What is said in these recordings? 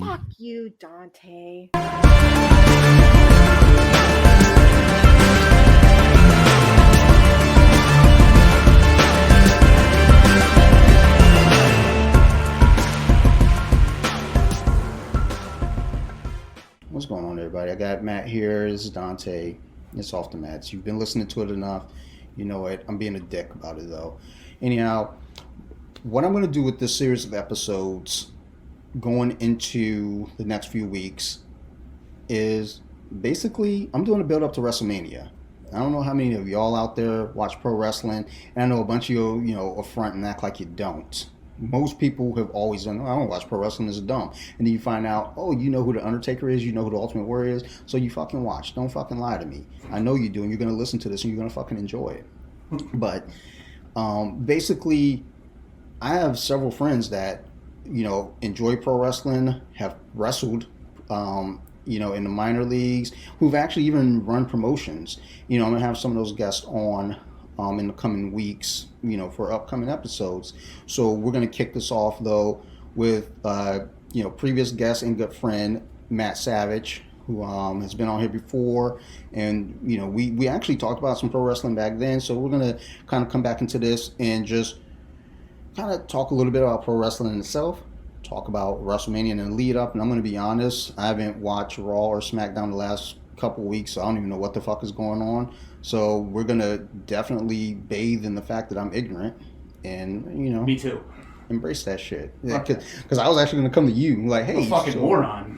Fuck you, Dante. What's going on, everybody? I got Matt here. This is Dante. It's off the mats. You've been listening to it enough. You know it. I'm being a dick about it, though. Anyhow, what I'm going to do with this series of episodes going into the next few weeks is basically I'm doing a build up to WrestleMania. I don't know how many of y'all out there watch pro wrestling, and I know a bunch of you are front and act like you don't. Most people have always done, I don't watch pro wrestling, it's dumb. And then you find out, oh, you know who the Undertaker is, you know who the Ultimate Warrior is, so you fucking watch. Don't fucking lie to me. I know you do, and you're going to listen to this, and you're going to fucking enjoy it. But basically, I have several friends that, enjoy pro wrestling, have wrestled, in the minor leagues, who've actually even run promotions. I'm going to have some of those guests on in the coming weeks, for upcoming episodes. So we're going to kick this off, though, with, previous guest and good friend, Matt Savage, who has been on here before. And, we actually talked about some pro wrestling back then. So we're going to kind of come back into this and just kind of talk a little bit about pro wrestling in itself, talk about WrestleMania and the lead up. And I'm going to be honest, I haven't watched Raw or SmackDown the last couple weeks, so I don't even know what the fuck is going on. So we're going to definitely bathe in the fact that I'm ignorant and, Me too. Embrace that shit. Because I was actually going to come to you like, hey, fucking moron.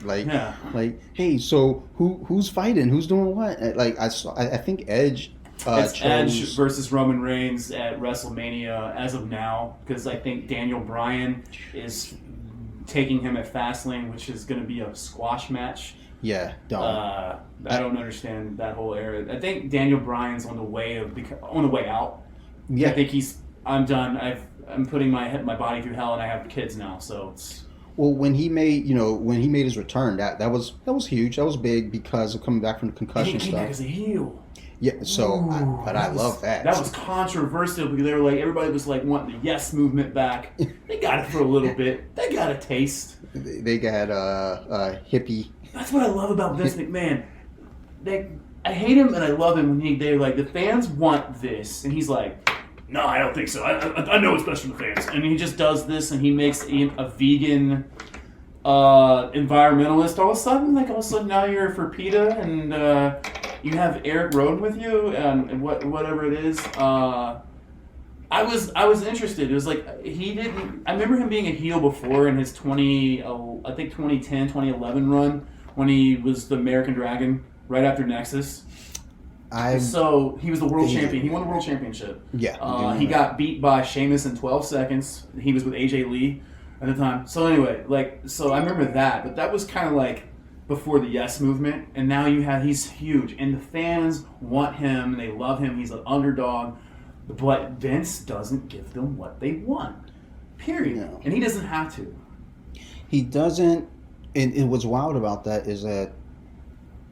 Hey, so who's fighting? Who's doing what? Like, I think Edge... it's Edge versus Roman Reigns at WrestleMania as of now, because I think Daniel Bryan is taking him at Fastlane, which is going to be a squash match. Yeah, dumb. I don't understand that whole era. I think Daniel Bryan's on the way out. Yeah, I think I'm done. I'm putting my body through hell, and I have kids now, so it's. Well, when he made his return, that was huge. That was big because of coming back from the concussion stuff. He came back as a heel. Yeah, so I love that. That was controversial because they were like, everybody was like wanting the yes movement back. They got it for a little bit. They got a taste. They got hippie. That's what I love about Vince McMahon. I hate him and I love him when they're like, the fans want this, and he's like, no, I don't think so. I know it's best for the fans, and he just does this, and he makes a vegan environmentalist. All of a sudden now you're for PETA, and you have Eric Rowan with you, and whatever it is. I was interested. It was like he didn't. I remember him being a heel before in his 2011 run when he was the American Dragon right after Nexus. So he was the world champion. He won the world championship. Yeah. He got beat by Sheamus in 12 seconds. He was with AJ Lee at the time. So anyway, so I remember that, but that was kind of like before the Yes movement, and now he's huge, and the fans want him, and they love him. He's an underdog, but Vince doesn't give them what they want. Period. No. And he doesn't have to. He doesn't. And what's wild about that is that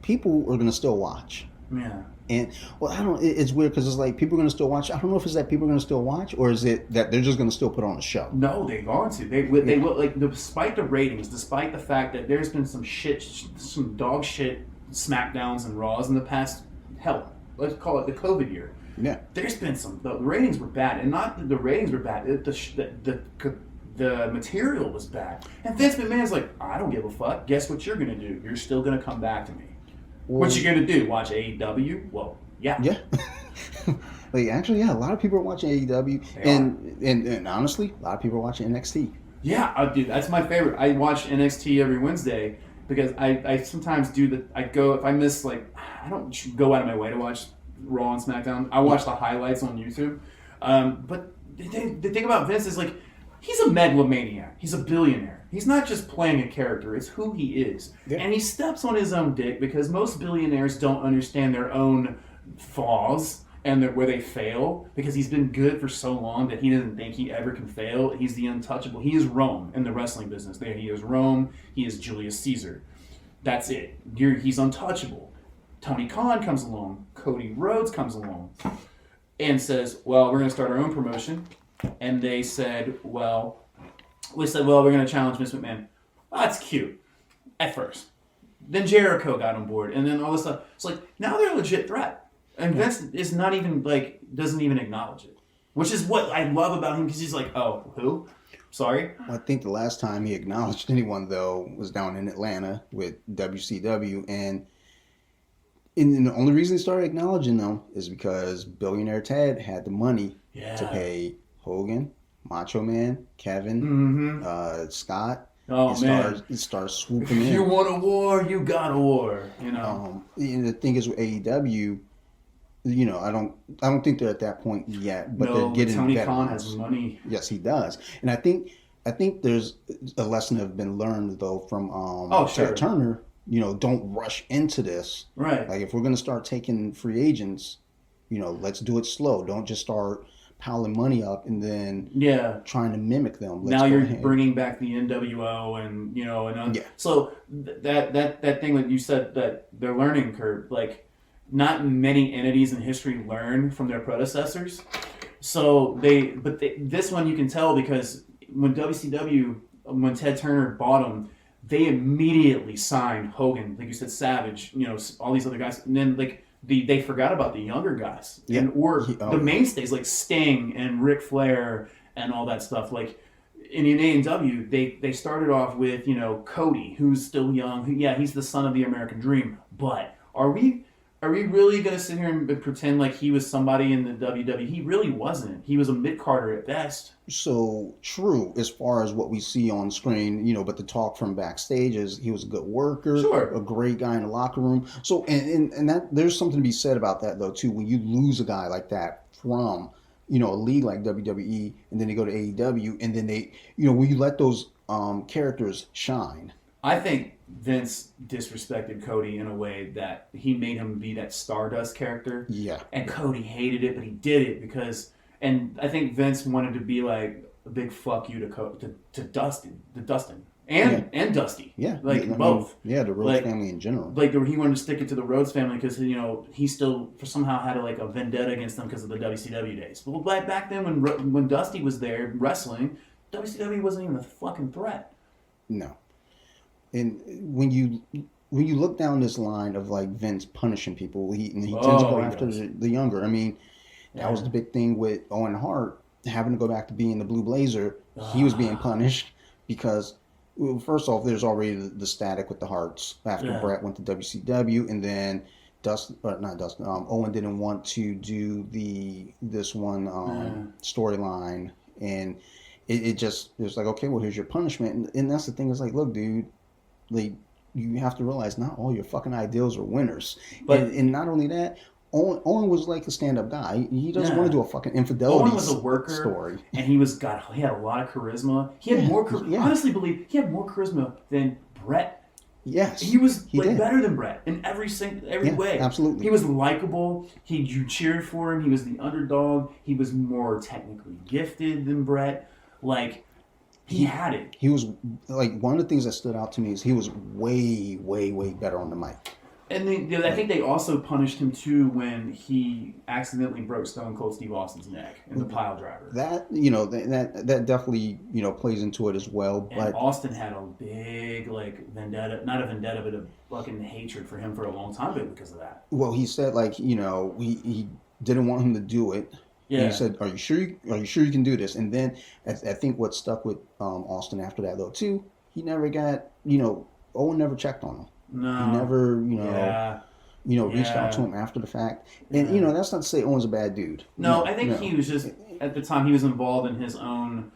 people are going to still watch. Yeah. And it's weird because it's like people are going to still watch. I don't know if it's that people are going to still watch or is it that they're just going to still put on a show. No, they're going to. They will, like, despite the ratings, despite the fact that there's been some dog shit SmackDowns and Raws in the past. Hell, let's call it the COVID year. Yeah. There's been the ratings were bad, and not the ratings were bad. The material was bad, and Vince McMahon's like, I don't give a fuck. Guess what you're gonna do? You're still gonna come back to me. What you gonna do? Watch AEW? Well, yeah. Yeah. Actually, yeah. A lot of people are watching AEW, and honestly, a lot of people are watching NXT. Yeah, dude, that's my favorite. I watch NXT every Wednesday because I sometimes do I go if I miss I don't go out of my way to watch Raw and SmackDown. I watch the highlights on YouTube. But the thing about Vince is he's a megalomaniac. He's a billionaire. He's not just playing a character. It's who he is. Yeah. And he steps on his own dick because most billionaires don't understand their own flaws and where they fail because he's been good for so long that he doesn't think he ever can fail. He's the untouchable. He is Rome in the wrestling business. There, he is Rome. He is Julius Caesar. That's it. He's untouchable. Tony Khan comes along. Cody Rhodes comes along and says, well, we're going to start our own promotion. And they said, we're going to challenge Vince McMahon. Oh, that's cute. at first. Then Jericho got on board, and then all this stuff. It's like, now they're a legit threat. And Vince is not even, like, doesn't even acknowledge it. Which is what I love about him, because he's like, oh, who? Sorry? I think the last time he acknowledged anyone, though, was down in Atlanta with WCW. And the only reason he started acknowledging them is because Billionaire Ted had the money to pay Hogan, Macho Man, Kevin, Scott. Oh, man. Start swooping in. If you want a war, you got a war. You know? And the thing is with AEW, you know, I don't think they're at that point yet, but they're getting Tony better. Khan has money. Yes, he does, and I think there's a lesson that have been learned though from Ted Turner. You know, don't rush into this. Right. Like if we're going to start taking free agents, you know, let's do it slow. Don't just start piling money up and then trying to mimic them. Now you're bringing back the NWO and you know so that thing that you said that their learning curve, like. Not many entities in history learn from their predecessors. So this one you can tell because when when Ted Turner bought them, they immediately signed Hogan, like you said, Savage, you know, all these other guys. And then like they forgot about the younger guys the mainstays like Sting and Ric Flair and all that stuff. Like in A&W, they started off with, you know, Cody, who's still young. He's the son of the American Dream. But are we really going to sit here and pretend like he was somebody in the WWE? He really wasn't. He was a mid-carder at best. So, true, as far as what we see on screen, you know, but the talk from backstage is he was a good worker, a great guy in the locker room. So, and that there's something to be said about that, though, too. When you lose a guy like that from, you know, a league like WWE, and then they go to AEW, and then they, you know, when you let those characters shine. I think Vince disrespected Cody in a way that he made him be that Stardust character. Yeah. And Cody hated it, but he did it because, and I think Vince wanted to be like a big fuck you to Dustin, and Dusty. Yeah. Like both. The Rhodes family in general. Like he wanted to stick it to the Rhodes family because, you know, he still somehow had a vendetta against them because of the WCW days. But back then when Dusty was there wrestling, WCW wasn't even a fucking threat. No. And when you look down this line of like Vince punishing people, he tends to go after the younger. I mean, that was the big thing with Owen Hart having to go back to being the Blue Blazer. He was being punished because, well, first off, there's already the static with the Harts after Bret went to WCW, and then Owen didn't want to do this one storyline, and it was like, okay, well, here's your punishment, and that's the thing. Is like, look, dude. Like, you have to realize not all your fucking ideals are winners. But and not only that, Owen was like a stand-up guy. He doesn't want to do a fucking infidelity Owen was a worker, story. And he had a lot of charisma. He had more I honestly believe he had more charisma than Bret. Yes. He was better than Bret in every way. Absolutely. He was likable. You cheered for him. He was the underdog. He was more technically gifted than Bret. Like, he had it. He was, like, one of the things that stood out to me is he was way, way, way better on the mic. And I think they also punished him, too, when he accidentally broke Stone Cold Steve Austin's neck in the pile driver. That, you know, that definitely, you know, plays into it as well. And Austin had a big, like, vendetta, not a vendetta, but a fucking hatred for him for a long time because of that. Well, he said, like, you know, he didn't want him to do it. Yeah. And he said, "Are you sure you can do this?" And then I think what stuck with Austin after that, though, too, he never got, you know, Owen never checked on him. No. He never, reached out to him after the fact. And, you know, that's not to say Owen's a bad dude. No, I think he was just, at the time, he was involved in his own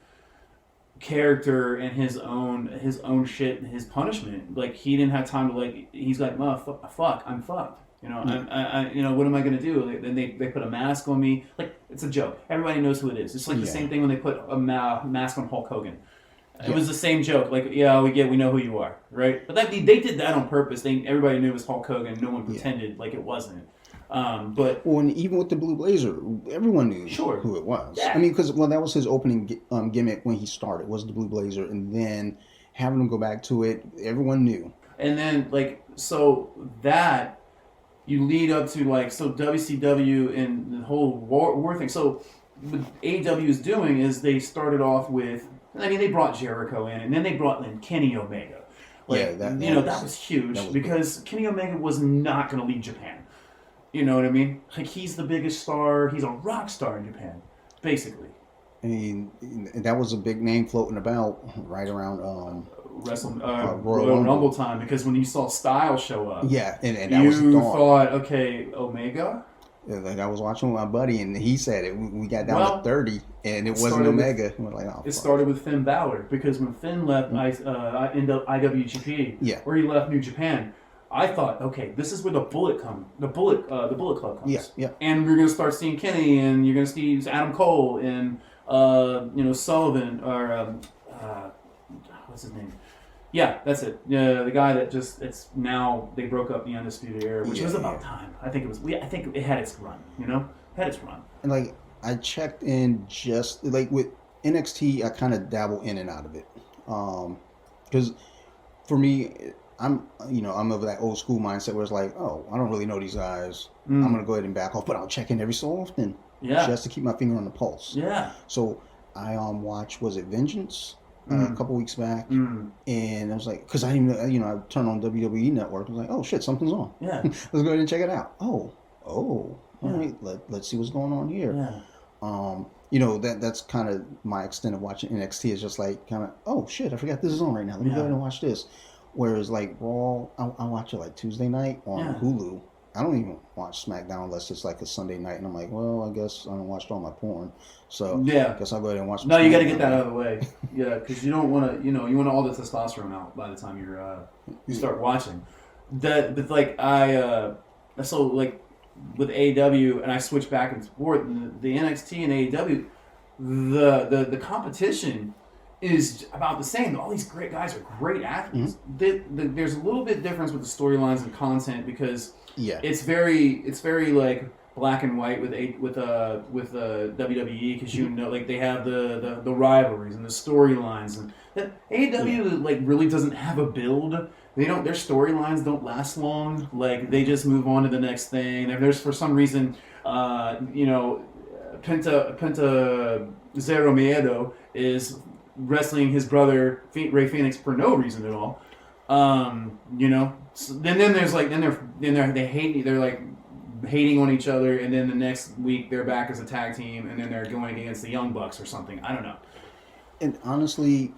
character and his own shit and his punishment. Like, he didn't have time to, like, he's like, fuck, I'm fucked. You know, I what am I going to do? Then they put a mask on me. Like, it's a joke. Everybody knows who it is. It's like the same thing when they put a mask on Hulk Hogan. It was the same joke. Like, we know who you are, right? But they did that on purpose. Everybody knew it was Hulk Hogan. No one pretended like it wasn't. And even with the Blue Blazer, everyone knew who it was. Yeah. I mean, because that was his opening gimmick when he started, was the Blue Blazer, and then having him go back to it, everyone knew. And then that. You lead up to WCW and the whole war thing. So what AEW is doing is they started off with, they brought Jericho in, and then they brought in Kenny Omega. Like, that was huge because Kenny Omega was not going to leave Japan. You know what I mean? Like, he's the biggest star. He's a rock star in Japan, basically. I mean, that was a big name floating about right around Royal Rumble time, because when you saw Styles show up, and that was the you thought. thought, okay, Omega. Like, I was watching with my buddy, and he said it. We got down to 30, and it wasn't Omega. We're like, it started with Finn Balor, because when Finn left IWGP, where he left New Japan, I thought, okay, this is where the Bullet Club comes. And we're gonna start seeing Kenny, and you're gonna see Adam Cole and Sullivan, or what's his name? Yeah, that's it. Yeah, the guy that it's now they broke up the Undisputed Era, which was about time. I think it was. I think it had its run. Had its run. And like, I checked in just like with NXT, I kind of dabble in and out of it, because for me, I'm of that old school mindset where it's like, oh, I don't really know these guys. I'm gonna go ahead and back off, but I'll check in every so often, just to keep my finger on the pulse. Yeah. So I watched, was it Vengeance? A couple weeks back, and I was like, because I didn't, I turned on WWE Network. I was like, oh shit, something's on. Yeah, let's go ahead and check it out. All right, let's see what's going on here. Yeah. That's kind of my extent of watching NXT, is just like kind of, oh shit, I forgot this is on right now. Let me go ahead and watch this. Whereas like Raw, I watch it like Tuesday night on Hulu. I don't even watch SmackDown unless it's like a Sunday night, and I'm like, well, I guess I don't watched all my porn, so I guess I'll go ahead and watch. No, you got to get that out of the way, because you don't want to, you want all the testosterone out by the time you start watching. But like so like with AEW, and I switch back and forth. The NXT and AEW, the competition is about the same. All these great guys are great athletes. There's a little bit difference with the storylines and content, because it's very like black and white with WWE, because like they have the rivalries and the storylines, and that AEW like really doesn't have a build. Their storylines don't last long. Like, they just move on to the next thing. There's, for some reason, Penta Zero Miedo is wrestling his brother Ray Phoenix for no reason at all. So then there's like they're like hating on each other, and then the next week they're back as a tag team, and then they're going against the Young Bucks or something. I don't know. And honestly,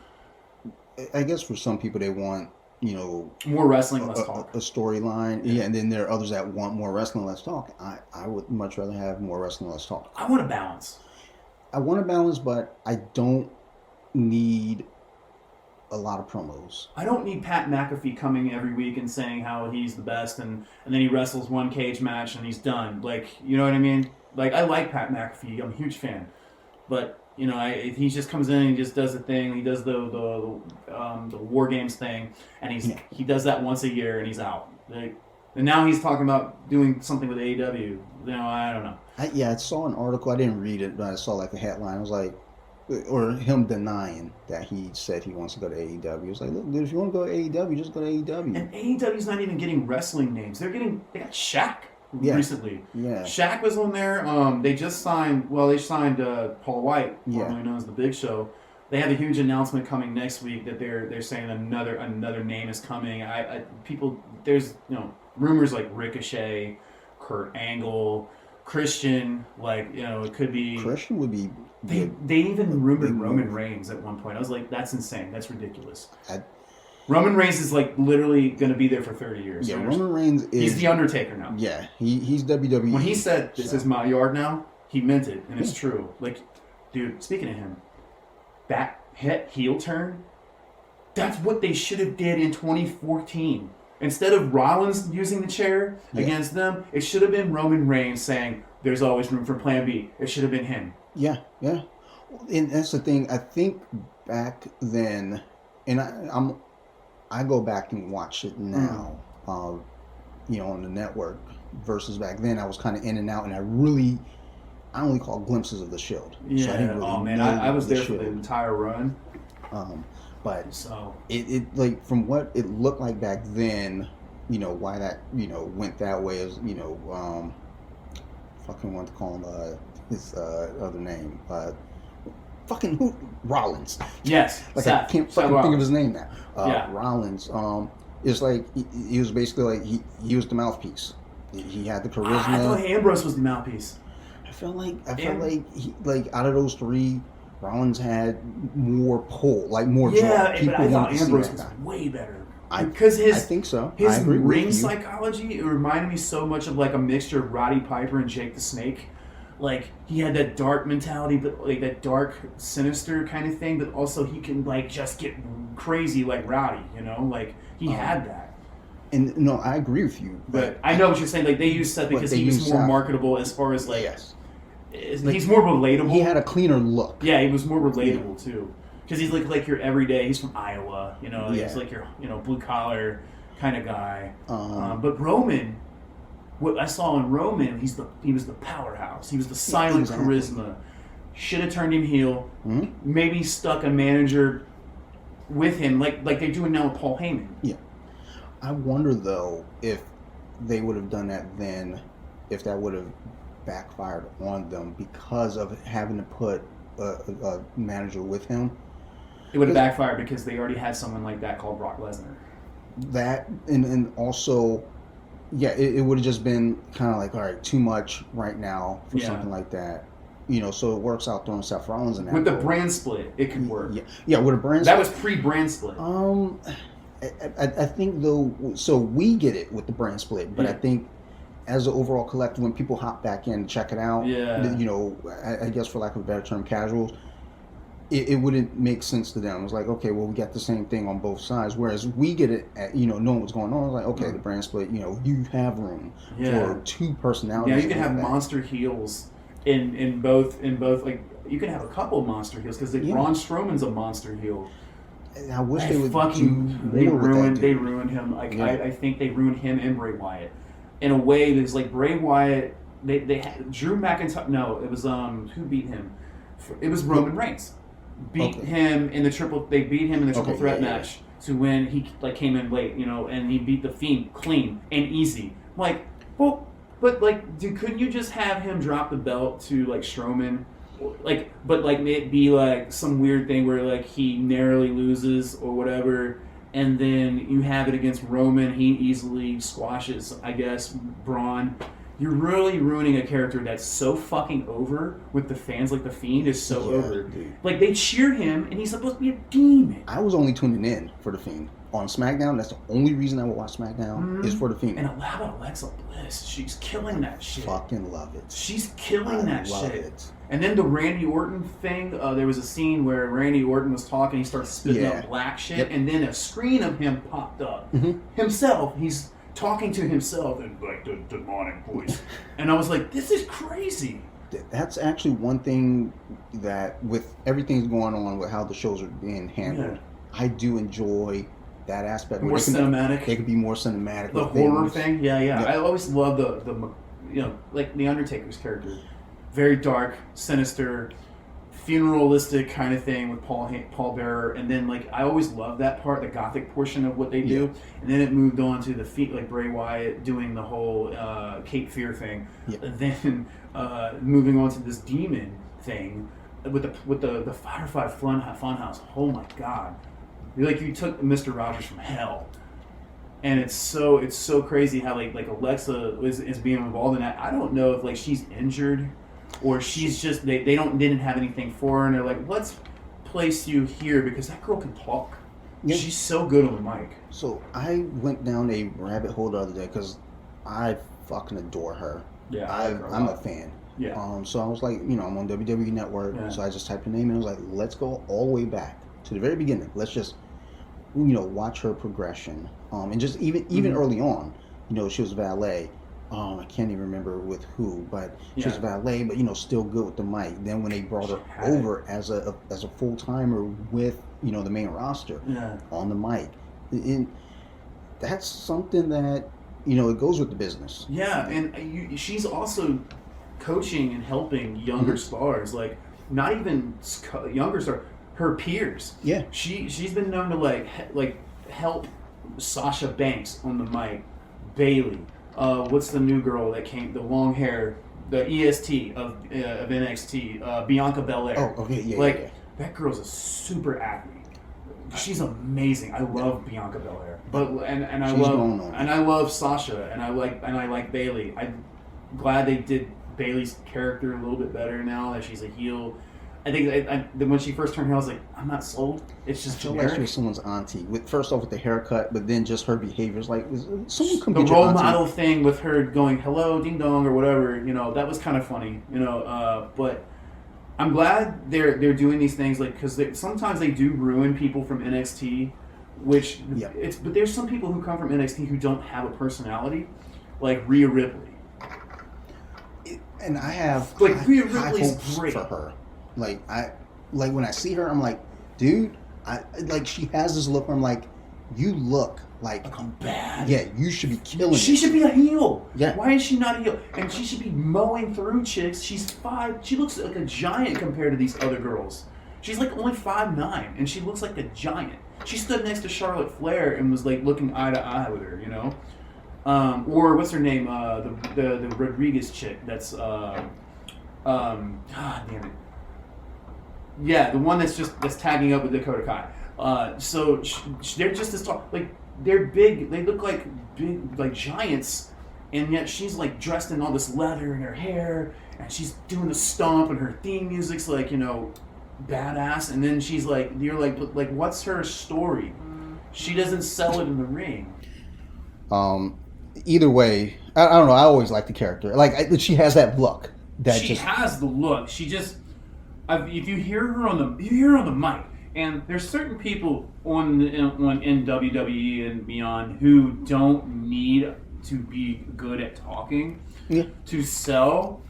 I guess for some people they want more wrestling, less talk, a storyline. And then there are others that want more wrestling, less talk. I would much rather have more wrestling, less talk. I want a balance. But I don't need a lot of promos. I don't need Pat McAfee coming every week and saying how he's the best, and then he wrestles one cage match and he's done. Like, you know what I mean? Like, I like Pat McAfee. I'm a huge fan. But, he just comes in and he just does the thing. He does the War Games thing, and he does that once a year and he's out. Like, and now he's talking about doing something with AEW. I don't know. I saw an article. I didn't read it, but I saw like a headline. I was like, or him denying that he said he wants to go to AEW. He was like, look, dude, if you want to go to AEW, just go to AEW. And AEW's not even getting wrestling names. They got Shaq recently. Yeah. Shaq was on there. They signed Paul White, formerly known as The Big Show. They have a huge announcement coming next week that they're saying another name is coming. There's rumors like Ricochet, Kurt Angle, Christian, it could be Christian would be. They even rumored Roman Reigns at one point. I was like, that's insane. That's ridiculous. Roman Reigns is like literally going to be there for 30 years. Yeah, Roman Reigns is... He's the Undertaker now. Yeah, he's WWE. When he said, this is my yard now, he meant it, and it's true. Like, dude, speaking of him, that heel turn, that's what they should have did in 2014. Instead of Rollins using the chair against them, it should have been Roman Reigns saying, there's always room for plan B. It should have been him. Yeah. And that's the thing. I think back then, and I go back and watch it now, on the network, versus back then I was kind of in and out, and I only caught glimpses of the Shield. Yeah. So I didn't really I was there for the entire run. But it like, from what it looked like back then, why that went that way is fucking want to call him his other name, fucking who? Rollins. Yes, Like Seth. I can't Seth fucking think of Rollins. his name now. Yeah. Rollins. It's like he was basically like he was the mouthpiece. He had the charisma. I thought Ambrose was the mouthpiece. I felt like out of those three, Rollins had more pull, like more draw. Yeah, People but I thought wanted to see Ambrose that was guy. way better. I Because I think so. I his agree with ring you. psychology, it reminded me so much of like a mixture of Roddy Piper and Jake the Snake. Like he had that dark mentality, but like that dark, sinister kind of thing. But also he can like just get crazy like Roddy, you know. Like he had that. And no, I agree with you. But I know what you're saying. Like they used Seth because they he was used more Seth. marketable as far as like Yes. he's more relatable. He had a cleaner look. Yeah, he was more relatable too, because he's like your everyday. He's from Iowa, you know. Yeah. He's like your blue collar kind of guy. But Roman, what I saw in Roman, he was the powerhouse. He was the silent exactly. charisma. Should have turned him heel. Mhm. Maybe stuck a manager with him, like they're doing now with Paul Heyman. Yeah. I wonder though if they would have done that then, if that would have backfired on them because of having to put a manager with him. It would have backfired because they already had someone like that called Brock Lesnar. That and also, yeah, it would have just been kind of like, all right, too much right now for something like that. You know, so it works out throwing Seth Rollins in that. With the role. brand split, it could work. Yeah, with a brand That split. was pre-brand split. I think though, so we get it with the brand split, but I think as an overall collective, when people hop back in to check it out, you know, I guess for lack of a better term, casuals, it wouldn't make sense to them. It was like, okay, well, we got the same thing on both sides. Whereas we get it, knowing what's going on. It's like, okay, the brand split, you have room for two personalities. Yeah, you can have monster heels in both. Like you can have a couple of monster heels because Braun Strowman's a monster heel. I wish they would They ruined him. Like I think they ruined him and Bray Wyatt in a way that's like Bray Wyatt. They had Drew McIntyre. No, it was who beat him? It was Roman Reigns. Beat him in the triple. They beat him in the triple threat match to win. He came in late, and he beat the Fiend clean and easy. Like, well, but like, couldn't you just have him drop the belt to like Strowman? Like, but like it be like some weird thing where like he narrowly loses or whatever, and then you have it against Roman. He easily squashes, I guess, Braun. You're really ruining a character that's so fucking over with the fans. Like the Fiend is so over. Dude. Like they cheer him, and he's supposed to be a demon. I was only tuning in for the Fiend on SmackDown. That's the only reason I would watch SmackDown is for the Fiend. And how about Alexa Bliss? She's killing that shit. Fucking love it. She's killing that love shit. it. And then the Randy Orton thing, there was a scene where Randy Orton was talking, he started spitting up black shit, and then a screen of him popped up. Himself, he's talking to himself in like the demonic voice. And I was like, this is crazy. That's actually one thing that with everything going on with how the shows are being handled, I do enjoy that aspect. More cinematic. They could be more cinematic. The horror thing, yeah. I always love the like the Undertaker's character. Very dark, sinister, funeralistic kind of thing with Paul Bearer, and then like I always loved that part, the gothic portion of what they do, and then it moved on to the feet like Bray Wyatt doing the whole Cape Fear thing, and then moving on to this demon thing with the Firefly Funhouse. Oh my God, you took Mr. Rogers from hell. And it's so crazy how like Alexa is being involved in that. I don't know if like she's injured or she's just they didn't have anything for her and they're like, let's place you here because that girl can talk. Yeah. She's so good on the mic. So I went down a rabbit hole the other day because I fucking adore her. Yeah, I'm a fan. Yeah. So I was like, I'm on WWE Network, so I just typed her name and I was like, let's go all the way back to the very beginning. Let's just watch her progression. And just even early on, she was valet. I can't even remember with who, but she was valet, but still good with the mic. Then when they brought her over as a full timer with the main roster on the mic, and that's something that it goes with the business. Yeah, and she's also coaching and helping younger stars, like not even younger stars, her peers. Yeah, she's been known to like help Sasha Banks on the mic, Bailey. What's the new girl that came? The long hair, the EST of NXT, Bianca Belair. Oh, okay, yeah. that girl's a super athlete. She's amazing. I love Bianca Belair, I love Sasha, and I like Bayley. I'm glad they did Bayley's character a little bit better now that she's a heel. I think when she first turned heel, I was like, I'm not sold. It's just generic. She was someone's auntie. First off with the haircut, but then just her behaviors. Like, someone come the get your role auntie. model thing with her going hello, ding dong, or whatever. That was kind of funny. But I'm glad they're doing these things, like, because sometimes they do ruin people from NXT, but there's some people who come from NXT who don't have a personality, like Rhea Ripley. And I have Rhea high Ripley's hopes great for her. Like when I see her, I'm like, dude, she has this look where I'm like, you look like I'm bad. Yeah, you should be killing it. She should be a heel. Yeah. Why is she not a heel? And she should be mowing through chicks. She's 5. She looks like a giant compared to these other girls. She's like only 5'9", and she looks like a giant. She stood next to Charlotte Flair and was like looking eye to eye with her, or what's her name? The Rodriguez chick. That's God damn it. Yeah, the one that's tagging up with Dakota Kai. So they're just as tall. Like, they're big. They look like big, like giants, and yet she's like dressed in all this leather in her hair, and she's doing the stomp, and her theme music's like badass. And then she's like, you're like, what's her story? She doesn't sell it in the ring. Either way, I don't know. I always like the character. Like, she has that look. She has the look. She just. If you hear her on the mic, and there's certain people in WWE and beyond who don't need to be good at talking to sell,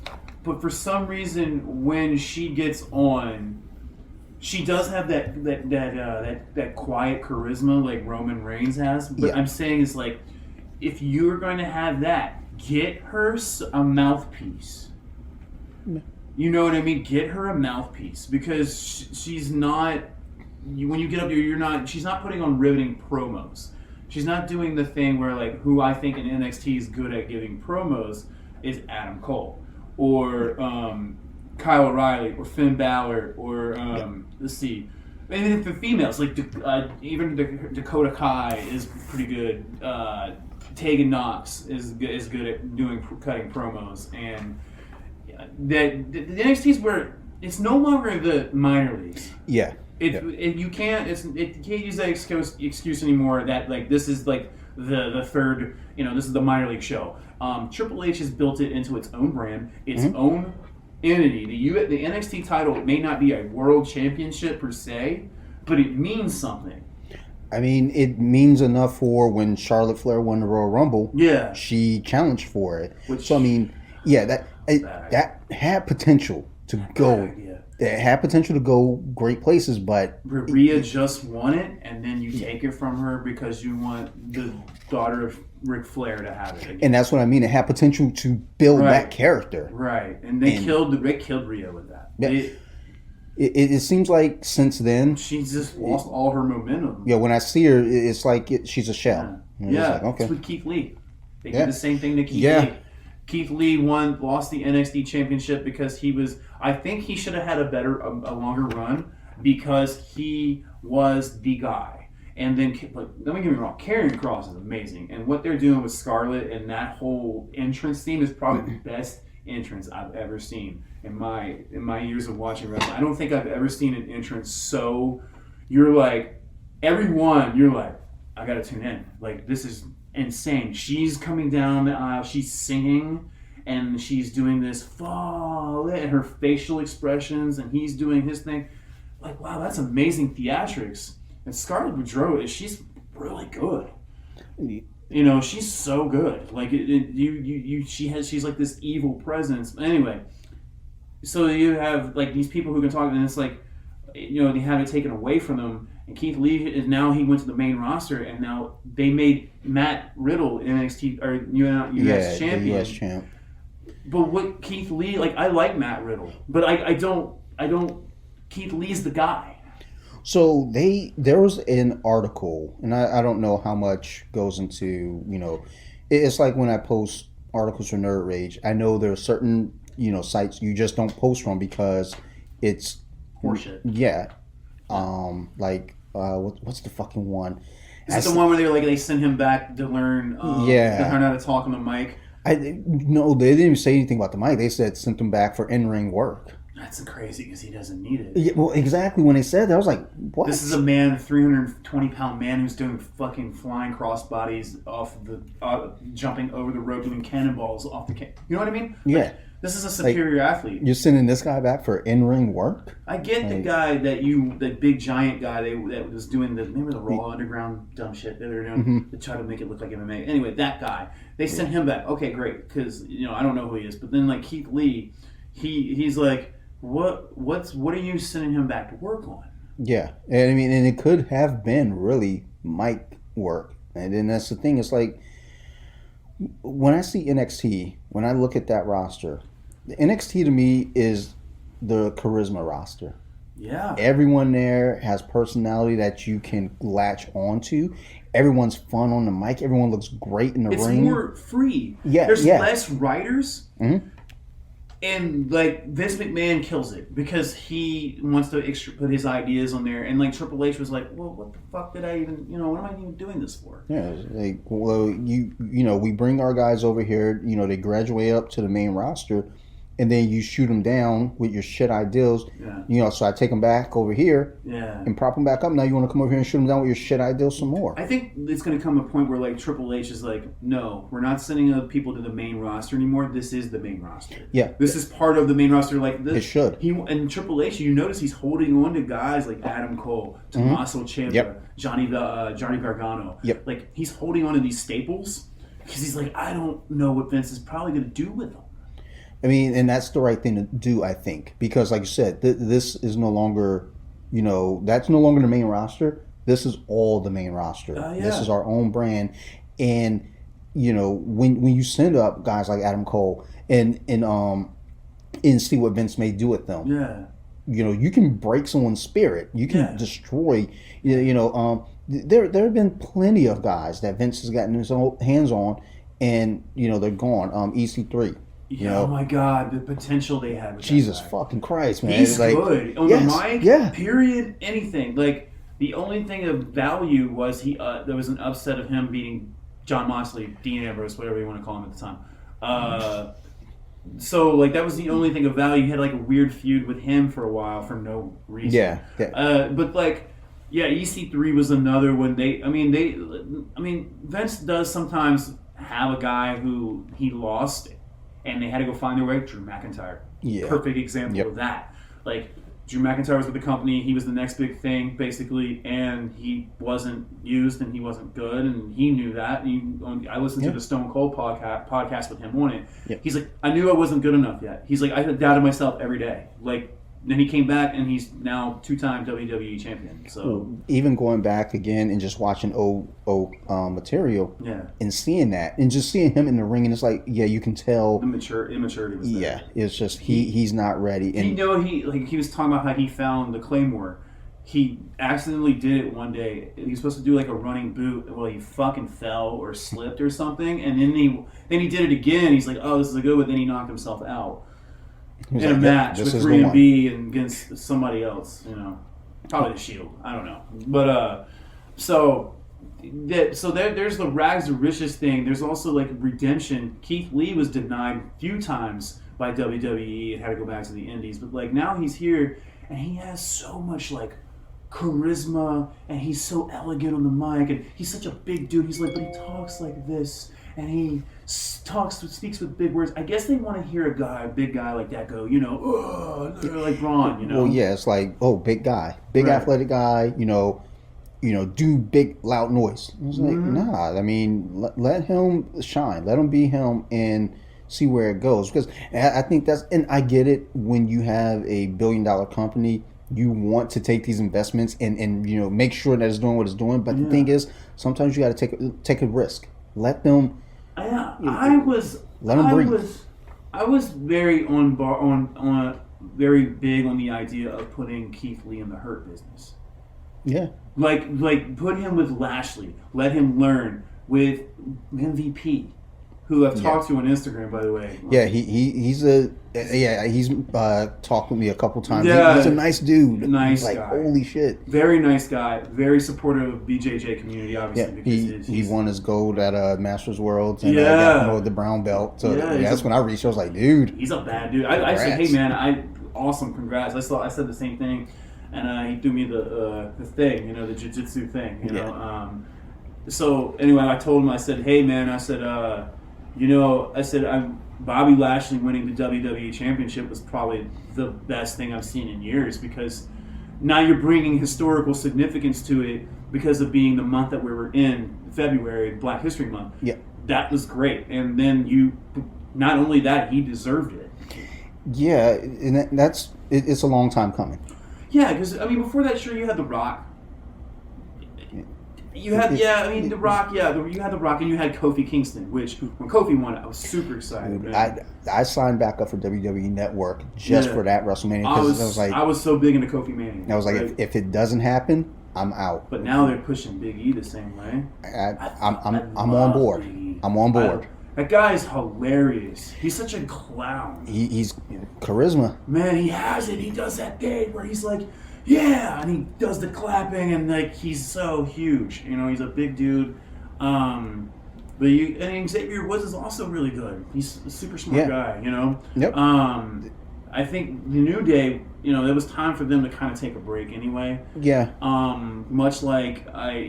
but for some reason when she gets on, she does have that quiet charisma like Roman Reigns has. But I'm saying is like, if you're going to have that, get her a mouthpiece. You know what I mean? Get her a mouthpiece, because she's not. When you get up there, she's not putting on riveting promos. She's not doing the thing where, like, who I think in NXT is good at giving promos is Adam Cole or Kyle O'Reilly or Finn Balor or let's see, and the females like even Dakota Kai is pretty good. Tegan Knox is good at cutting promos, and the NXT is where it's no longer the minor leagues. Yeah. You can't use that excuse anymore that like this is like the third, this is the minor league show. Triple H has built it into its own brand, its own entity. The NXT title may not be a world championship per se, but it means something. I mean, it means enough for when Charlotte Flair won the Royal Rumble. Yeah, she challenged for it. So I mean, that had potential to go. It had potential to go great places, but Rhea just won it, and then you take it from her because you want the daughter of Ric Flair to have it again. And that's what I mean. It had potential to build that character. Right, and they killed Rhea with that. Yeah. It seems like since then she's just lost all her momentum. Yeah, when I see her, it's like she's a shell. Yeah, like, okay. It's with Keith Lee. They did the same thing to Keith Lee. Keith Lee lost the NXT championship because I think he should have had a longer run because he was the guy. And then, don't get me wrong, Karrion Kross is amazing. And what they're doing with Scarlett and that whole entrance theme is probably the best entrance I've ever seen in my years of watching wrestling. I don't think I've ever seen an entrance so, you're like, I gotta tune in. Like, this is insane. She's coming down the aisle, she's singing, and she's doing this fall, and her facial expressions, and he's doing his thing. Like, wow, that's amazing theatrics. And Scarlett Bordeaux, she's really good. She's so good. Like, she's like this evil presence. Anyway, so you have like these people who can talk, and it's like, they have it taken away from them. And Keith Lee is now, he went to the main roster, and now they made Matt Riddle NXT or US champion. The US champ. But what Keith Lee, like, I like Matt Riddle, but I don't. Keith Lee's the guy. So there was an article, and I don't know how much goes into, it's like when I post articles for Nerd Rage, I know there are certain, sites you just don't post from because it's Horseshit. Yeah. What's the fucking one? Is it the one where they send him back to learn to learn how to talk on the mic? No, they didn't even say anything about the mic. They said sent him back for in-ring work. That's crazy because he doesn't need it. Yeah, well, exactly. When they said that, I was like, what? This is a 320-pound man who's doing fucking flying crossbodies off the, jumping over the rope, doing cannonballs off the You know what I mean? Yeah. This is a superior athlete. You're sending this guy back for in-ring work? I get the guy that big giant guy that was doing remember the Raw Underground dumb shit that they were doing to try to make it look like MMA. Anyway, that guy, they sent him back. Okay, great, because I don't know who he is. But then Keith Lee, he's like, what are you sending him back to work on? Yeah, and I mean, and it could have been really mic work, and then that's the thing. It's like when I see NXT, when I look at that roster, the NXT to me is the charisma roster. Yeah. Everyone there has personality that you can latch onto. Everyone's fun on the mic. Everyone looks great in the ring. It's more free. Yeah, There's less writers. Mm-hmm. And Vince McMahon kills it because he wants to put his ideas on there, and Triple H was like, "Well, what the fuck did I even? What am I even doing this for?" Yeah, we bring our guys over here. They graduate up to the main roster, and then you shoot them down with your shit ideals. Yeah. So I take them back over here. Yeah. And prop them back up. Now you want to come over here and shoot them down with your shit ideals some more. I think it's going to come a point where Triple H is like, no, we're not sending people to the main roster anymore. This is the main roster. Yeah. This is part of the main roster. This. It should. And Triple H, you notice he's holding on to guys like Adam Cole, Tommaso Ciampa, Johnny Gargano. Yep. He's holding on to these staples because he's like, I don't know what Vince is probably going to do with them. I mean, and that's the right thing to do, I think, because like you said, this is no longer, that's no longer the main roster. This is all the main roster. Yeah. This is our own brand, and when you send up guys like Adam Cole and see what Vince may do with them. Yeah. You can break someone's spirit. You can destroy. There have been plenty of guys that Vince has gotten his own hands on, and they're gone. EC3. Oh my God, the potential they had. With Jesus fucking Christ, man! He's good on the mic. Yeah. Period. Anything. The only thing of value was there was an upset of him beating John Moxley, Dean Ambrose, whatever you want to call him at the time. So that was the only thing of value. He had a weird feud with him for a while for no reason. Yeah. But EC3 was another one. Vince does sometimes have a guy who he lost, and they had to go find their way. Drew McIntyre. Yeah. Perfect example of that. Drew McIntyre was with the company. He was the next big thing, basically, and he wasn't used, and he wasn't good, and he knew that. I listened to the Stone Cold podcast with him on it. Yep. He's like, I knew I wasn't good enough yet. He's like, I doubted myself every day. Then he came back, and he's now 2-time WWE champion. So even going back again and just watching old material, and seeing that, and just seeing him in the ring, and it's like, you can tell immaturity was there. Yeah, it's just he's not ready. And he was talking about how he found the Claymore. He accidentally did it one day. He was supposed to do a running boot. Well, he fucking fell or slipped or something, and then he did it again. He's like, oh, this is a good one. Then he knocked himself out. In a match with 3B and against somebody else, probably the Shield. I don't know, but there's the rags to riches thing. There's also redemption. Keith Lee was denied a few times by WWE and had to go back to the Indies, but now he's here and he has so much charisma and he's so elegant on the mic and he's such a big dude. He's but he talks like this. And he speaks with big words. I guess they want to hear a big guy like that go, like Braun, Well, yeah, it's big guy, big athletic guy, do big loud noise. It's nah. I mean, let him shine, let him be him, and see where it goes. Because I think and I get it. When you have a $1 billion company, you want to take these investments and make sure that it's doing what it's doing. But the thing is, sometimes you got to take a risk. Let them. Yeah, let them breathe. I was very very big on the idea of putting Keith Lee in the Hurt Business. Yeah. Put him with Lashley. Let him learn with MVP. who I've talked to on Instagram, by the way. Yeah, he's talked with me a couple times. Yeah. He's a nice dude. Nice like, guy. Holy shit. Very nice guy. Very supportive of BJJ community, obviously. Yeah, because he won his gold at Masters Worlds and Yeah. got promoted the brown belt. So that's when I reached. I was like, dude, he's a bad dude. I said, hey man, awesome, congrats. I said the same thing, and he threw me the thing, the jiu-jitsu thing, So anyway, I told him, I said, hey man, I'm Bobby Lashley winning the WWE Championship was probably the best thing I've seen in years, because now you're bringing historical significance to it because of being the month that we were in, February, Black History Month. Yeah. That was great. And then not only that, he deserved it. Yeah, and it's a long time coming. Yeah, because, before that, sure, you had The Rock. You had, The Rock, you had The Rock, and you had Kofi Kingston, which, when Kofi won it, I was super excited. Dude, I signed back up for WWE Network just for that WrestleMania, because I was so big into Kofi Mania. I was like, if it doesn't happen, I'm out. But now they're pushing Big E the same way. I'm on board. I'm on board. That guy's hilarious. He's such a clown. He's charisma. Man, he has it. He does that thing where he's like, yeah, and he does the clapping, and like he's so huge. He's a big dude. And Xavier Woods is also really good. He's a super smart guy. Yep. I think the New Day, it was time for them to kind of take a break anyway. Yeah. Much like I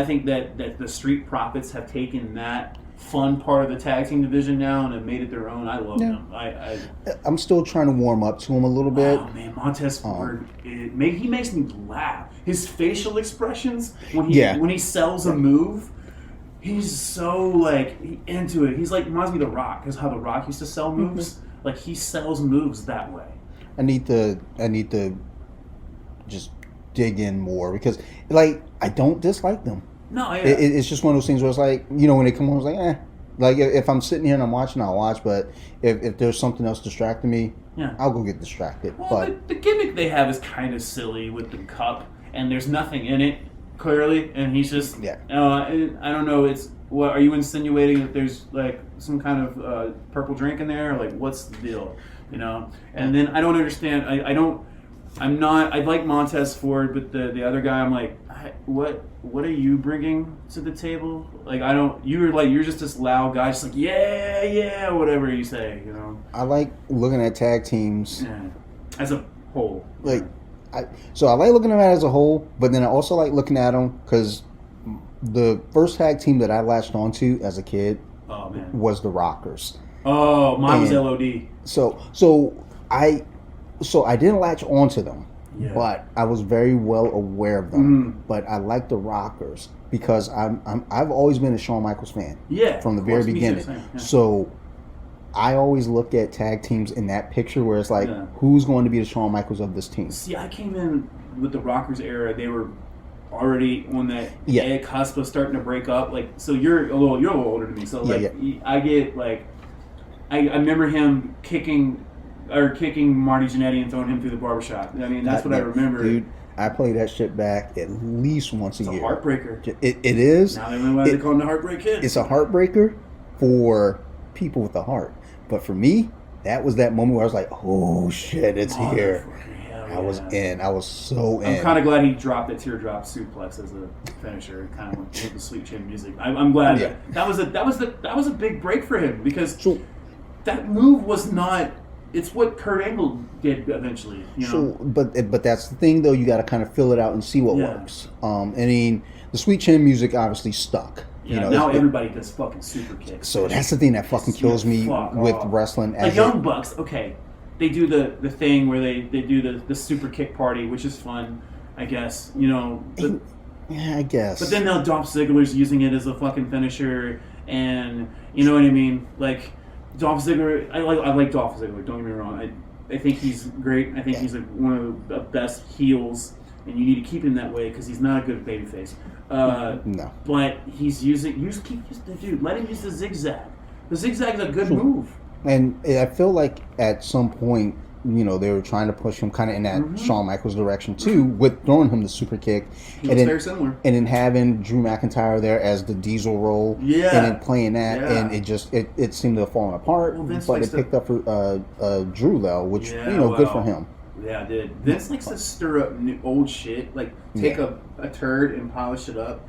think that the Street Profits have taken that fun part of the tag team division now and have made it their own. I love them. I'm still trying to warm up to him a little bit. Oh man, Montez Ford, he makes me laugh. His facial expressions when he sells a move, he's so like into it. He's like reminds me of The Rock, because how The Rock used to sell moves. Mm-hmm. Like he sells moves that way. I need to just dig in more, because like I don't dislike them. No, yeah. It's just one of those things where it's like, when they come on, it's like, eh. Like if I'm sitting here and I'm watching, I'll watch. But if there's something else distracting me, I'll go get distracted. Well, but the gimmick they have is kind of silly with the cup, and there's nothing in it clearly, and he's just I don't know. It's what are you insinuating that there's like some kind of purple drink in there? Like what's the deal? And then I don't understand. I like Montez Ford, but the other guy, I'm like, what are you bringing to the table? Like you're just this loud guy, just like yeah, whatever you say, I like looking at tag teams as a whole. Like, I like looking at them as a whole, but then I also like looking at them because the first tag team that I latched onto as a kid was the Rockers. Oh, mine was LOD. So I didn't latch onto them, but I was very well aware of them. Mm. But I like the Rockers because I've always been a Shawn Michaels fan. Yeah, from the very beginning. So I always look at tag teams in that picture where it's like, who's going to be the Shawn Michaels of this team? See, I came in with the Rockers era. They were already on that cusp of starting to break up. Like, so you're a little older than me. So I get like, I remember him kicking Marty Jannetty and throwing him through the barbershop. That's what I remember. Dude, I play that shit back at least once a year. It's a heartbreaker. It is. Now they know why they call him the Heartbreak Kid. It's a heartbreaker for people with a heart. But for me, that was that moment where I was like, oh shit, it's here. I was in. I was so in. I'm kind of glad he dropped that teardrop suplex as a finisher. Kind of with the sweet chin music. I'm glad that was a big break for him, because that move was not. It's what Kurt Angle did eventually. But that's the thing, though. You got to kind of fill it out and see what works. The sweet chin music obviously stuck. Now everybody does fucking super kicks. So that's the thing that fucking kills me with wrestling. Like Young Bucks, okay, they do the thing where they do the super kick party, which is fun, I guess. But, I guess. But then now Dolph Ziggler's using it as a fucking finisher, and you know what I mean, like. Dolph Ziggler, I like Dolph Ziggler, don't get me wrong. I think he's great. I think he's one of the best heels, and you need to keep him that way because he's not a good babyface. No. But dude, let him use the zigzag. The zigzag is a good move. And I feel like at some point they were trying to push him kind of in that Shawn Michaels direction too, with throwing him the super kick. It was very similar. And then having Drew McIntyre there as the Diesel role, and then playing that, and it seemed to have fallen apart. Well, but it picked up for Drew though, which good for him. Yeah, it did. Vince likes to stir up old shit, like take a turd and polish it up.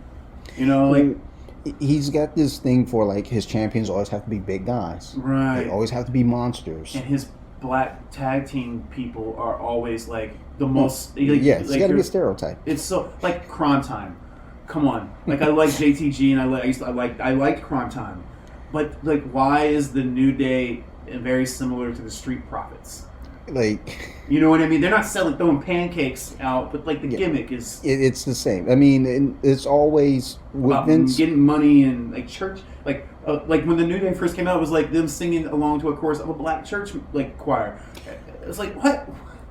He's got this thing for like his champions always have to be big guys, right? They always have to be monsters, and his black tag team people are always like the most. It's got to be a stereotype. It's so like Crime Time. Come on, like I like JTG and I liked Crime Time, but like why is the New Day very similar to the Street Profits? Like, you know what I mean? They're not throwing pancakes out, but like the gimmick is. It's the same. I mean, it's always with Vince getting money and like church, like when the New Day first came out, it was like them singing along to a chorus of a black church like choir. It's like what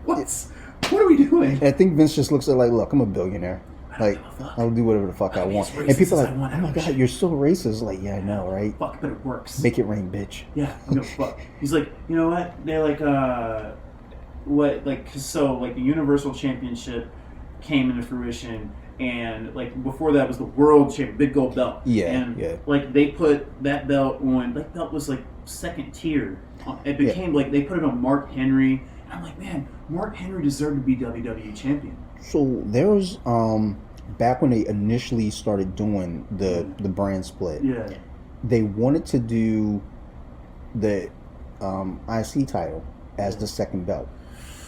are we doing? I think Vince just looks at it like, look, I'm a billionaire. Like, I'll do whatever the fuck I want. And people are like, oh my god, you're so racist. Like, yeah, I know, right? Fuck, but it works. Make it rain, bitch. Yeah, no fuck. He's like, you know what? They're like, the Universal Championship came into fruition, and like before that was the World Championship, big gold belt. Like they put that belt on. That belt was like second tier. It became like they put it on Mark Henry. And I'm like, man, Mark Henry deserved to be WWE champion. So there was back when they initially started doing the brand split. Yeah. They wanted to do the IC title as the second belt,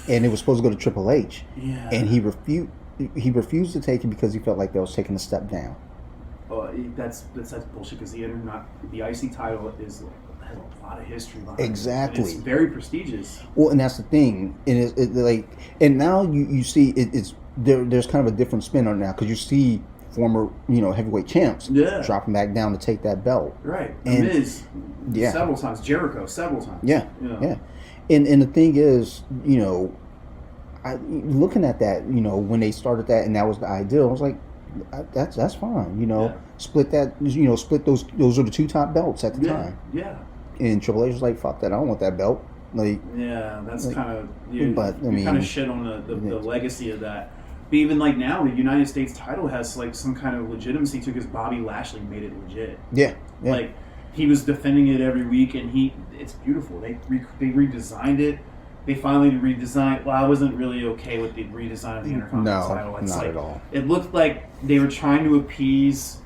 and it was supposed to go to Triple H. Yeah. And he refused to take it because he felt like that was taking a step down. That's bullshit because the IC title has a lot of history behind exactly. it. It's very prestigious. Well, and that's the thing, and and now you see it's there's kind of a different spin on it now because you see former heavyweight champs dropping back down to take that belt. Right, Miz several times, Jericho several times. Yeah. And the thing is, looking at that, when they started that and that was the ideal, I was like, that's fine. Split that. Split those are the two top belts at the time. Yeah. And Triple H was like, fuck that, I don't want that belt. Like, that's like, kind of but I mean, kind of shit on the legacy of that. But even like now, the United States title has like some kind of legitimacy too because Bobby Lashley made it legit. Yeah. Like he was defending it every week, and it's beautiful. They redesigned it. They finally redesigned. Well, I wasn't really okay with the redesign of the Intercontinental title. It's not like, at all. It looked like they were trying to appease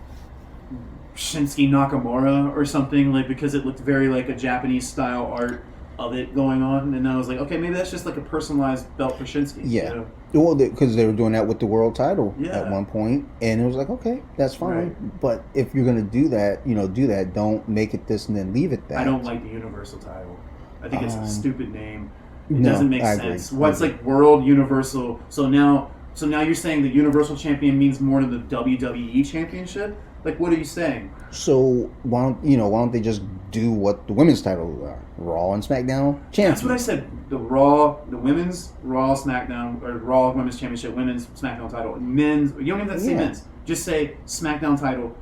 Shinsuke Nakamura or something, like because it looked very like a Japanese style art of it going on, and I was like, okay, maybe that's just like a personalized belt for Shinsuke. Yeah. Well, because they were doing that with the world title at one point, and it was like, okay, that's fine. Right. But if you're going to do that, do that. Don't make it this and then leave it that. I don't like the Universal title. I think it's a stupid name. It doesn't make sense. What's like World Universal? So now you're saying the Universal Champion means more than the WWE Championship? Like, what are you saying? So why don't they just do what the women's titles are? Raw and SmackDown champions. That's what I said. The women's Raw SmackDown or Raw Women's Championship, women's SmackDown title, men's. You don't even have to say men's. Just say SmackDown title.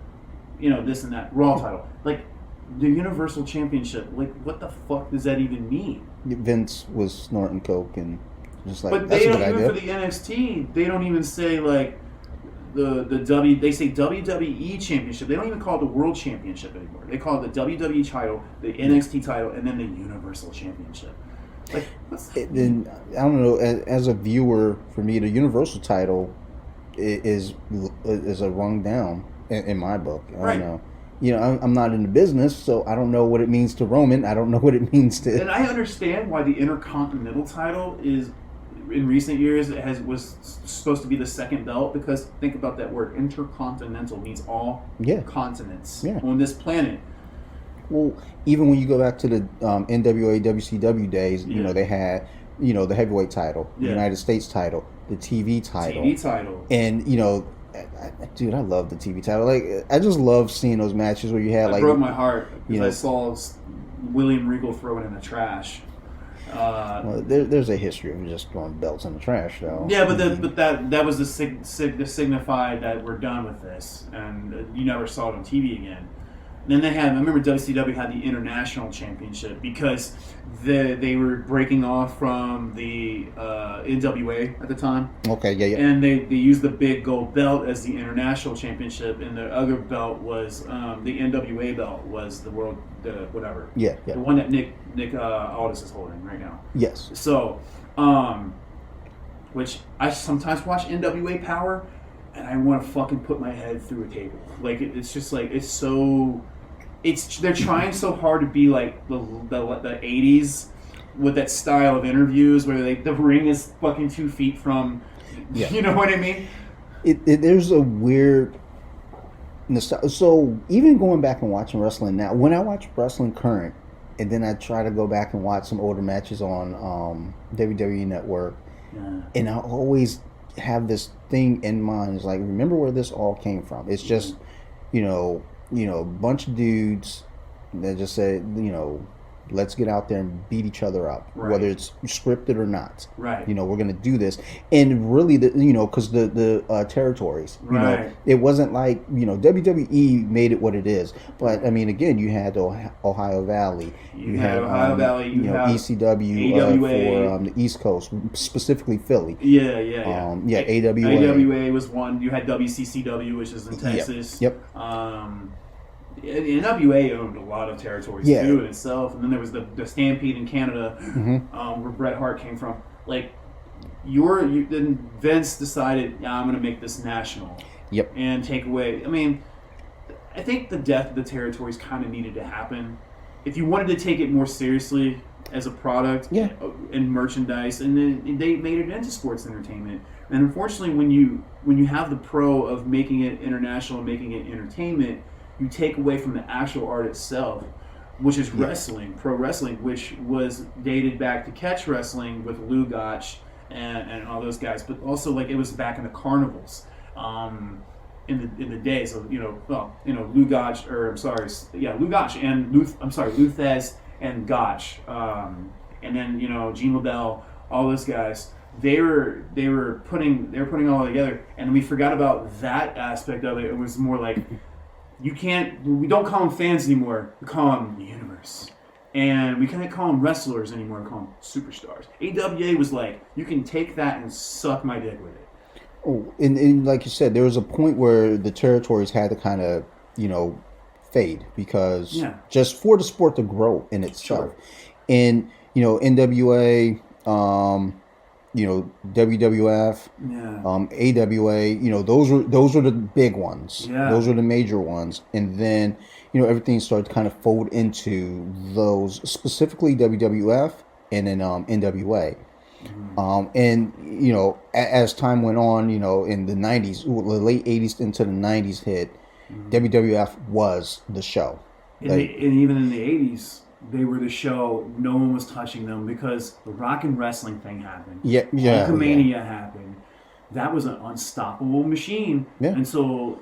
This and that. Raw title. Like the Universal Championship. Like, what the fuck does that even mean? Vince was snorting coke and just like. But that's they a don't good even idea. for the NXT. They don't even say like. They say WWE Championship. They don't even call it the World Championship anymore. They call it the WWE title, the NXT title, and then the Universal Championship. Like, what's that? Then I don't know. As a viewer, for me, the Universal title is a rung down in my book. I don't know. I'm not in the business, so I don't know what it means to Roman. I don't know what it means to. And I understand why the Intercontinental title is. In recent years, was supposed to be the second belt because think about that word. Intercontinental means all continents on this planet. Well, even when you go back to the NWA, WCW days, they had the heavyweight title, the United States title, the TV title, and dude, I love the TV title. Like, I just love seeing those matches where you had like. It broke my heart because I saw William Regal throw it in the trash. Well, there's a history of just throwing belts in the trash, though. Yeah, but that was the signify that we're done with this, and you never saw it on TV again. Then I remember WCW had the International Championship because they were breaking off from the NWA at the time. Okay, yeah. And they used the big gold belt as the International Championship, and the other belt was the NWA belt was the world, whatever. Yeah. The one that Nick Aldis is holding right now. Yes. So, which I sometimes watch NWA Power, and I want to fucking put my head through a table. Like it's just like they're trying so hard to be like the 80s with that style of interviews where the ring is fucking 2 feet from, you know what I mean? There's a weird nostalgia. So even going back and watching wrestling now, when I watch wrestling current, and then I try to go back and watch some older matches on WWE Network, and I always have this thing in mind. It's like, remember where this all came from. It's just, a bunch of dudes that just said, let's get out there and beat each other up, whether it's scripted or not. Right. We're going to do this. And really, because the territories, it wasn't like, WWE made it what it is. But, I mean, again, you had the Ohio Valley. You had Ohio Valley. You have ECW AWA. For the East Coast, specifically Philly. Yeah. AWA. AWA was one. You had WCCW, which is in Texas. Yep. NWA owned a lot of territories too in itself, and then there was the Stampede in Canada, where Bret Hart came from. Like, then Vince decided, I'm going to make this national, and take away. I mean, I think the death of the territories kind of needed to happen if you wanted to take it more seriously as a product and merchandise, and then they made it into sports entertainment. And unfortunately, when you have the pro of making it international and making it entertainment, you take away from the actual art itself, which is wrestling, pro wrestling, which was dated back to catch wrestling with Lou Gotch and all those guys, but also like it was back in the carnivals in the day. So Lou Gotch, Lou Gotch and Lou Thez and Gotch, and then Gene LaBelle, all those guys. They were putting it all together, and we forgot about that aspect of it. It was more like, we don't call them fans anymore. We call them the universe. And we can't call them wrestlers anymore. We call them superstars. AWA was like, you can take that and suck my dick with it. Oh, and like you said, there was a point where the territories had to kind of, fade because just for the sport to grow in itself. Sure. And, NWA, WWF, AWA, those were the big ones. Yeah. Those were the major ones. And then, everything started to kind of fold into those, specifically WWF and then NWA. Mm-hmm. And, as time went on, in the 90s, the late 80s into the 90s hit, WWF was the show. And even in the 80s, they were the show. No one was touching them because the rock and wrestling thing happened. Mania happened. That was an unstoppable machine. Yeah. And so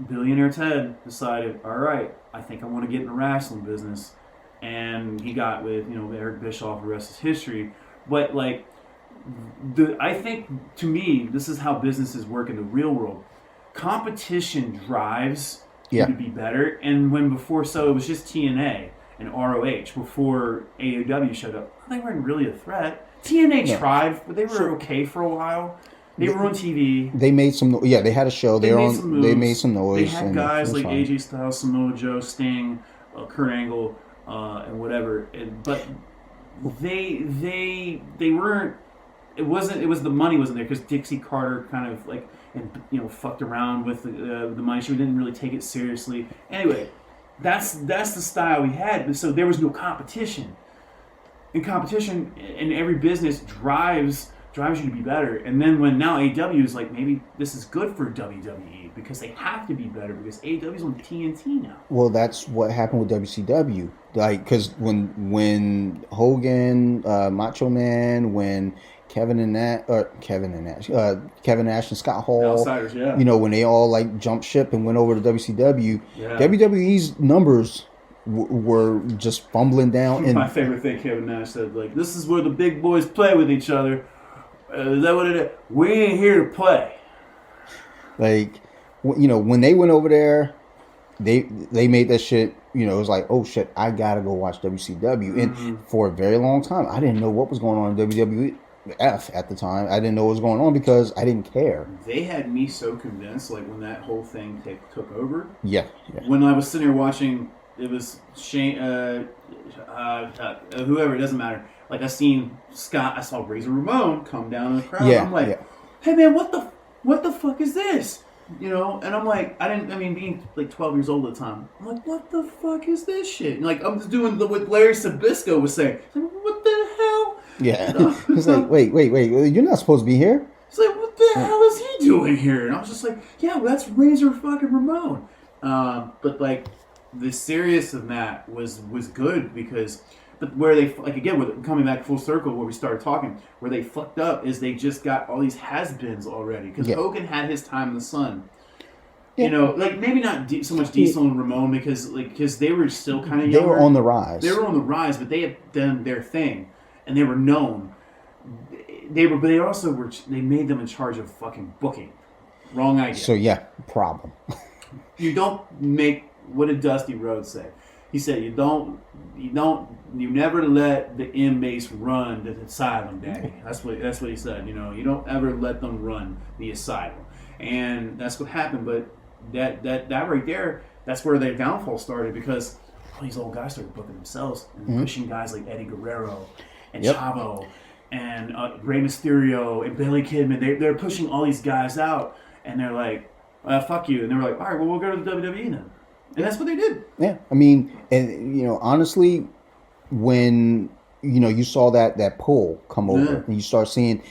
Billionaire Ted decided, all right, I think I want to get in the wrestling business. And he got with, Eric Bischoff, the rest is history. But I think, to me, this is how businesses work in the real world. Competition drives you to be better. And it was just TNA and ROH before AEW showed up. They weren't really a threat. TNA tried, but they were okay for a while. They were on TV. They made some. Yeah, they had a show. They made some noise. They had guys like AJ Styles, Samoa Joe, Sting, Kurt Angle, and whatever. But they weren't. It was the money wasn't there because Dixie Carter kind of fucked around with the money. She didn't really take it seriously. Anyway. That's the style we had, so there was no competition. And competition in every business drives you to be better. And then when now AEW is like, maybe this is good for WWE because they have to be better because AEW is on TNT now. Well, that's what happened with WCW. Because when Hogan, Macho Man, when Kevin Nash and Scott Hall, Outsiders, when they all jumped ship and went over to WCW, WWE's numbers were just fumbling down. My favorite thing Kevin Nash said, this is where the big boys play with each other. Is that what it is? We ain't here to play. When they went over there, they made that shit it was like, oh shit, I gotta go watch WCW. And for a very long time, I didn't know what was going on in WWF at the time. I didn't know what was going on because I didn't care. They had me so convinced, like when that whole thing took over. Yeah. When I was sitting there watching, it was Shane, whoever, it doesn't matter. Like I saw Razor Ramon come down in the crowd. Yeah, I'm like, hey man, what the fuck is this? And I'm like, being like 12 years old at the time, I'm like, what the fuck is this shit? And like, I'm just doing what Larry Sabisco was saying. Like, what the hell? Yeah. He's like, wait, you're not supposed to be here. He's like, what the hell is he doing here? And I was just like, yeah, well, that's Razor fucking Ramon. But like, the serious of that was good because, but where they, like again, with coming back full circle where we started talking, where they fucked up is they just got all these has-beens already. Because Hogan had his time in the sun. Yeah. Like maybe not so much Diesel and Ramon because they were still kind of younger. They were on the rise. They were on the rise, but they had done their thing. And they were known. They made them in charge of fucking booking. Wrong idea. So yeah, problem. You don't make, what did Dusty Rhodes say? He said, you never let the inmates run the asylum, Daddy. That's what he said. You don't ever let them run the asylum, and that's what happened. But that right there, that's where their downfall started because all these old guys started booking themselves and pushing guys like Eddie Guerrero and Chavo and Rey Mysterio and Billy Kidman. They're pushing all these guys out, and they're like, fuck you. And they were like, all right, well, we'll go to the WWE then. And that's what they did. Yeah. I mean, and, honestly, when, you saw that pull come over and you start seeing,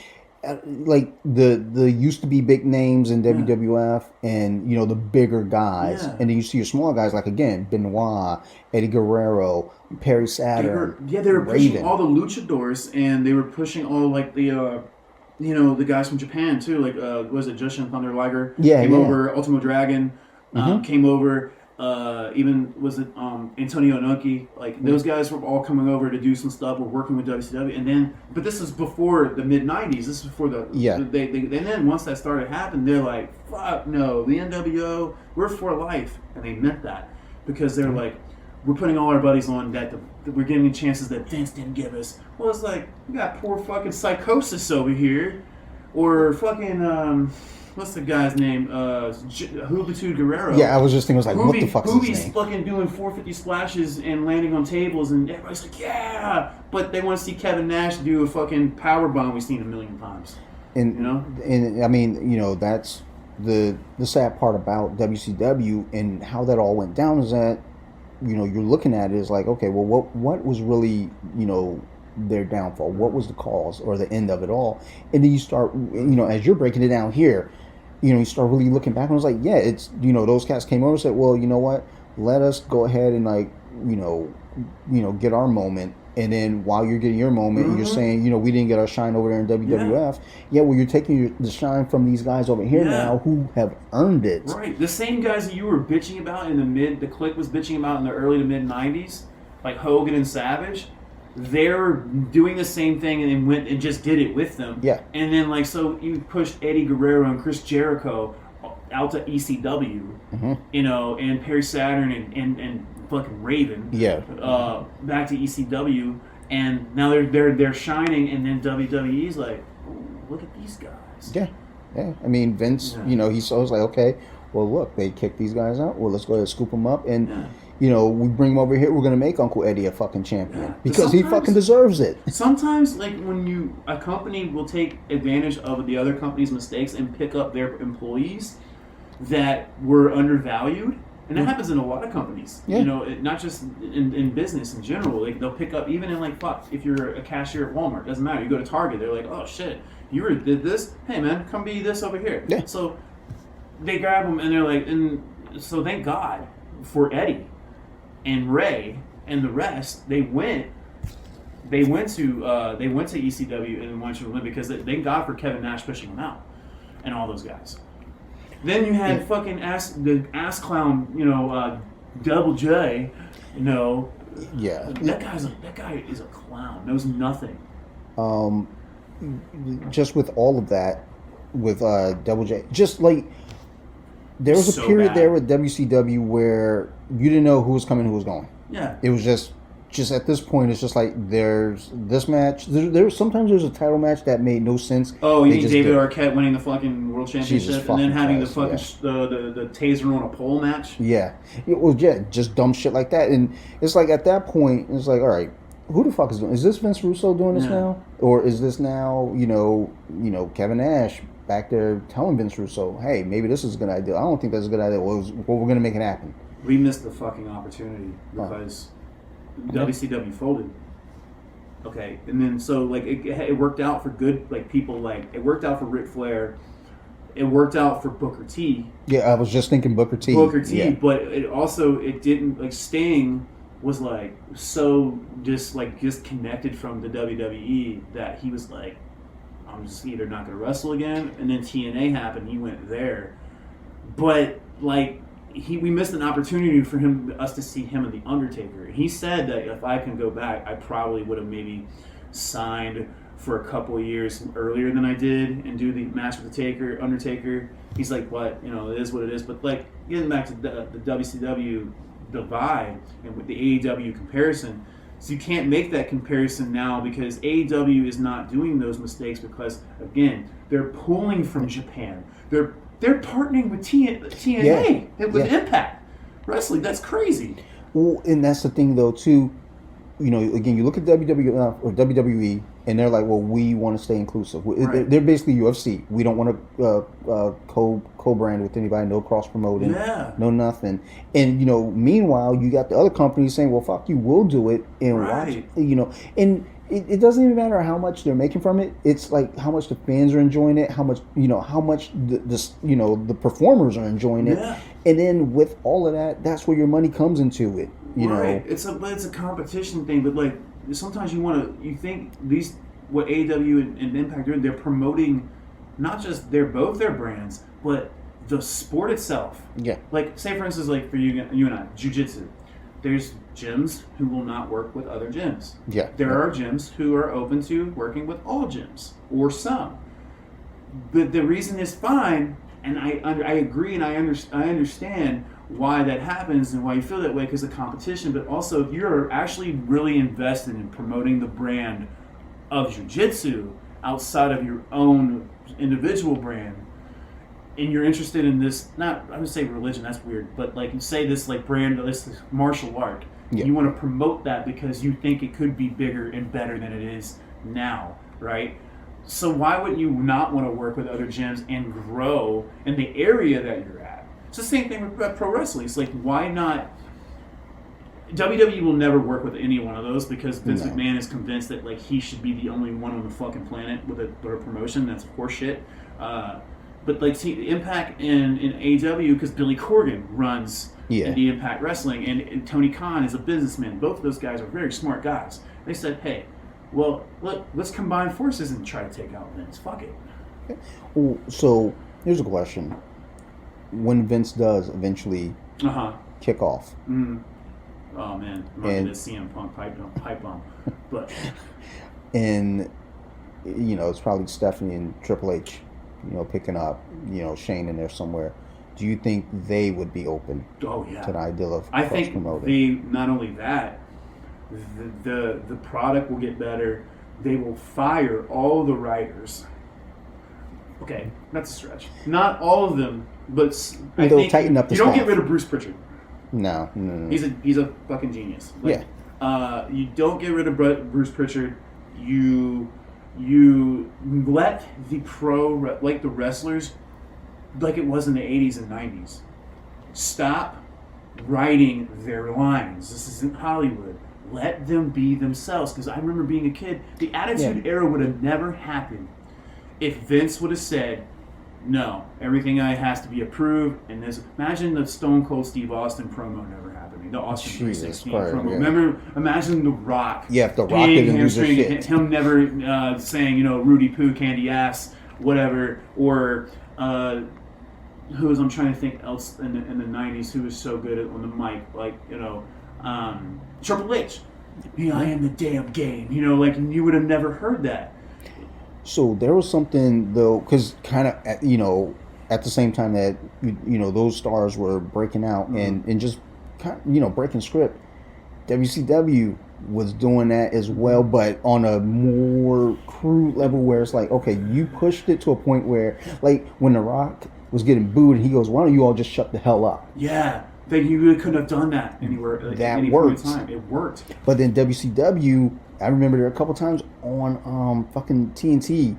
like, the used to be big names in WWF and, the bigger guys. Yeah. And then you see your smaller guys like, again, Benoit, Eddie Guerrero, Perry Saturn. They were pushing all the luchadors and they were pushing all, like, the guys from Japan, too. Like, was it Jushin Thunder Liger? Came over, Ultimo Dragon came over. Even was it Antonio Inoki? Like those guys were all coming over to do some stuff. We're working with WCW, but this is before the mid '90s. This is before and then once that started happening, they're like, "Fuck no, the NWO, we're for life," and they meant that because they're like, "We're putting all our buddies on that we're giving chances that Vince didn't give us." Well, it's like we got poor fucking Psychosis over here, or fucking what's the guy's name? Juventud Guerrero. Yeah, I was just thinking, I was like, what the fuck is his name? Hoovie's fucking doing 450 splashes and landing on tables, and everybody's like, yeah! But they want to see Kevin Nash do a fucking power bomb we've seen a million times. And I mean, that's the sad part about WCW and how that all went down is that, you're looking at it is like, okay, well, what was really, their downfall? What was the cause or the end of it all? And then you start, as you're breaking it down here, you start really looking back and I was like, yeah, it's, those cats came over and said, well, you know what? Let us go ahead and like, get our moment. And then while you're getting your moment, you're saying, we didn't get our shine over there in WWF. Yeah, well, you're taking the shine from these guys over here now who have earned it. Right. The same guys that you were bitching about the Clique was bitching about in the early to mid 90s, like Hogan and Savage. They're doing the same thing and then went and just did it with them. Yeah. And then so you pushed Eddie Guerrero and Chris Jericho out to ECW, and Perry Saturn and fucking Raven. Yeah. Back to ECW, and now they're shining, and then WWE's like, look at these guys. Yeah. Yeah. I mean, Vince, he's always like, okay, well, look, they kicked these guys out. Well, let's go ahead and scoop them up and. We bring him over here, we're going to make Uncle Eddie a fucking champion. Because he fucking deserves it. Sometimes, like, when a company will take advantage of the other company's mistakes and pick up their employees that were undervalued. And that happens in a lot of companies. Yeah. Not just in business in general. Like, they'll pick up, even in, like, fuck, if you're a cashier at Walmart, doesn't matter. You go to Target, they're like, oh, shit, you did this? Hey, man, come be this over here. Yeah. So they grab them, and they're like, and so thank God for Eddie. And Ray and the rest, they went to ECW and went to win because thank God for Kevin Nash pushing them out and all those guys. Then you had fucking the ass clown, Double J, Yeah. That guy is a clown. Knows nothing. Just with all of that, with Double J, just like There was a so period bad. there with WCW where you didn't know who was coming, who was going. Yeah. It was just at this point, it's just like there's this match. There's sometimes there's a title match that made no sense. Oh, you They mean just David did. Arquette winning the fucking world championship and then fucking having Christ, the fucking the taser on a pole match? Yeah, it was just dumb shit like that, and it's like at that point, it's like, all right, who the fuck is doing? Is this Vince Russo doing this now, or is this now Kevin Nash back there telling Vince Russo, hey, maybe this is a good idea? I don't think that's a good idea. Well, we're gonna make it happen. We missed the fucking opportunity because WCW folded. Okay, and then so like it worked out for good people, like it worked out for Ric Flair, it worked out for Booker T. Yeah, I was just thinking Booker T. Yeah. But it didn't, like, Sting was like so disconnected from the WWE that he was like, I'm just either not gonna wrestle again, and then TNA happened, he went there, but like. We missed an opportunity for us to see him and The Undertaker. He said that if I can go back, I probably would have maybe signed for a couple of years earlier than I did and do the match with the Undertaker. He's like, but it is what it is. But like getting back to the WCW divide and with the AEW comparison, so you can't make that comparison now because AEW is not doing those mistakes because again they're pulling from Japan. They're partnering with TNA with Impact Wrestling. That's crazy. Well, and that's the thing, though, too. Again, you look at WWE, and they're like, well, we want to stay inclusive. Right. They're basically UFC. We don't want to co-brand with anybody, no cross-promoting, no nothing. And, meanwhile, you got the other companies saying, well, fuck you, we'll do it. And watch, and it doesn't even matter how much they're making from it. It's like how much the fans are enjoying it, how much the performers are enjoying it, and then with all of that, that's where your money comes into it. Right. It's a competition thing, but like sometimes you think what AEW and Impact are doing, they're promoting not just both their brands, but the sport itself. Yeah. Like say for instance, like for you and I, jiu-jitsu. There's gyms who will not work with other gyms. Yeah. There are gyms who are open to working with all gyms or some. But the reason is fine, and I agree and I understand why that happens and why you feel that way because of competition. But also, if you're actually really invested in promoting the brand of jiu-jitsu outside of your own individual brand, and you're interested in this, I would say religion, that's weird, but like you say this like brand, this martial art, you want to promote that because you think it could be bigger and better than it is now, right? So why wouldn't you not want to work with other gyms and grow in the area that you're at? It's the same thing with pro wrestling. It's like, why not? WWE will never work with any one of those because Vince McMahon is convinced that like he should be the only one on the fucking planet with a promotion. That's horseshit. But like, see, Impact and AEW, because Billy Corgan runs the Impact Wrestling, and Tony Khan is a businessman. Both of those guys are very smart guys. They said, hey, well, look, let's combine forces and try to take out Vince. Fuck it. Okay. Well, so here's a question: when Vince does eventually kick off, oh man, I'm not gonna CM Punk pipe bomb, but and it's probably Stephanie and Triple H. Picking up, Shane in there somewhere. Do you think they would be open to the idea of cross-promoting? Not only that, the product will get better. They will fire all the writers. Okay, that's a stretch. Not all of them, but they'll tighten up the staff. You don't get staff. rid of Bruce Pritchard. No. He's a fucking genius. Like, you don't get rid of Bruce Pritchard. You let the the wrestlers, like it was in the 80s and 90s, stop writing their lines. This isn't Hollywood. Let them be themselves. Because I remember being a kid, the Attitude Era would have never happened if Vince would have said, no, everything has to be approved. And imagine the Stone Cold Steve Austin promo never happening. The Austin 316 promo. Yeah. Remember, imagine The Rock. Yeah, if The Rock didn't do the shit. Him never saying, Rudy Poo, candy ass, whatever. Or I'm trying to think else in the 90s who was so good on the mic. Like, Triple H. I am the damn game. You would have never heard that. So there was something though, because kind of at the same time that those stars were breaking out and just breaking script, WCW was doing that as well, but on a more crude level where it's like, okay, you pushed it to a point where, like, when The Rock was getting booed and he goes, why don't you all just shut the hell up? Yeah, that you really couldn't have done that anywhere. Like, that any worked. point in time. It worked. But then WCW, I remember there a couple times on fucking TNT,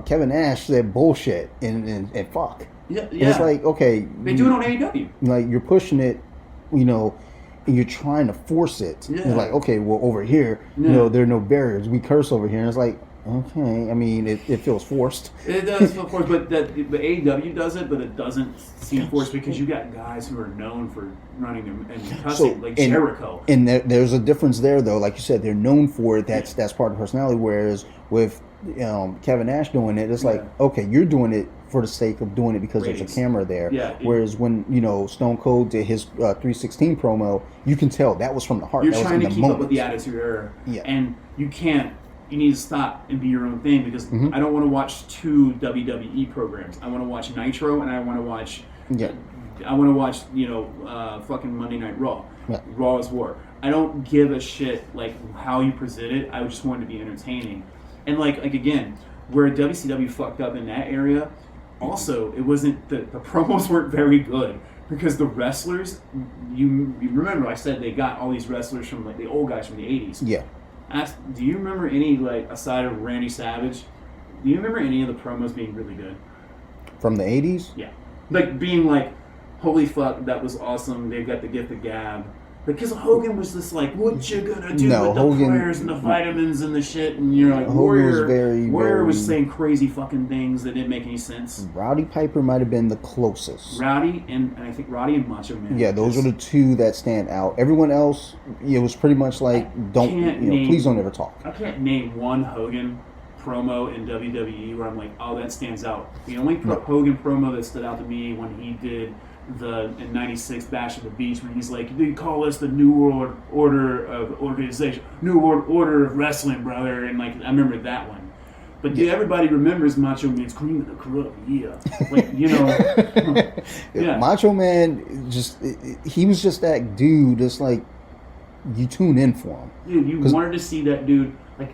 Kevin Nash said bullshit and fuck. Yeah. And it's like, okay, they do it on AEW. Like, you're pushing it, and you're trying to force it. Yeah. You're like, okay, well, over here, there are no barriers. We curse over here. And it's like, okay, I mean, it feels forced. It does feel forced, but AEW does it, but it doesn't seem forced because you got guys who are known for running and cussing, like Jericho. And there's a difference there, though. Like you said, they're known for it. That's part of personality. Whereas with Kevin Nash doing it, it's like, okay, you're doing it for the sake of doing it because there's a camera there. Yeah. Whereas when Stone Cold did his 316 promo, you can tell that was from the heart. You're that trying was to keep moment. up with the Attitude Era, and you can't. You need to stop and be your own thing because I don't want to watch two WWE programs. I want to watch Nitro and I want to watch. I want to watch fucking Monday Night Raw. Yeah. Raw is War. I don't give a shit like how you present it. I just want it to be entertaining. And like again, where WCW fucked up in that area, also it wasn't the promos weren't very good because the wrestlers. You remember I said they got all these wrestlers from like the old guys from the 80s. Yeah. Do you remember any, like, aside of Randy Savage, do you remember any of the promos being really good? From the 80s? Yeah. Like, being like, holy fuck, that was awesome, they've got the gift of gab. Because Hogan was just like, what you gonna do with the prayers and the vitamins and the shit? And you're like, Warrior was saying crazy fucking things that didn't make any sense. Rowdy Piper might have been the closest. Rowdy and I think Roddy and Macho Man. Yeah, those are the two that stand out. Everyone else, it was pretty much like, please don't ever talk. I can't name one Hogan promo in WWE where I'm like, oh, that stands out. The only Hogan promo that stood out to me when he did in '96 Bash at the Beach when he's like, they call us the New World Order of Organization, New World Order of Wrestling, brother, and like I remember that one. But everybody remembers Macho Man's Cream of the Crop, like Macho Man he was just that dude that's like you tune in for him. Dude, you wanted to see that dude. Like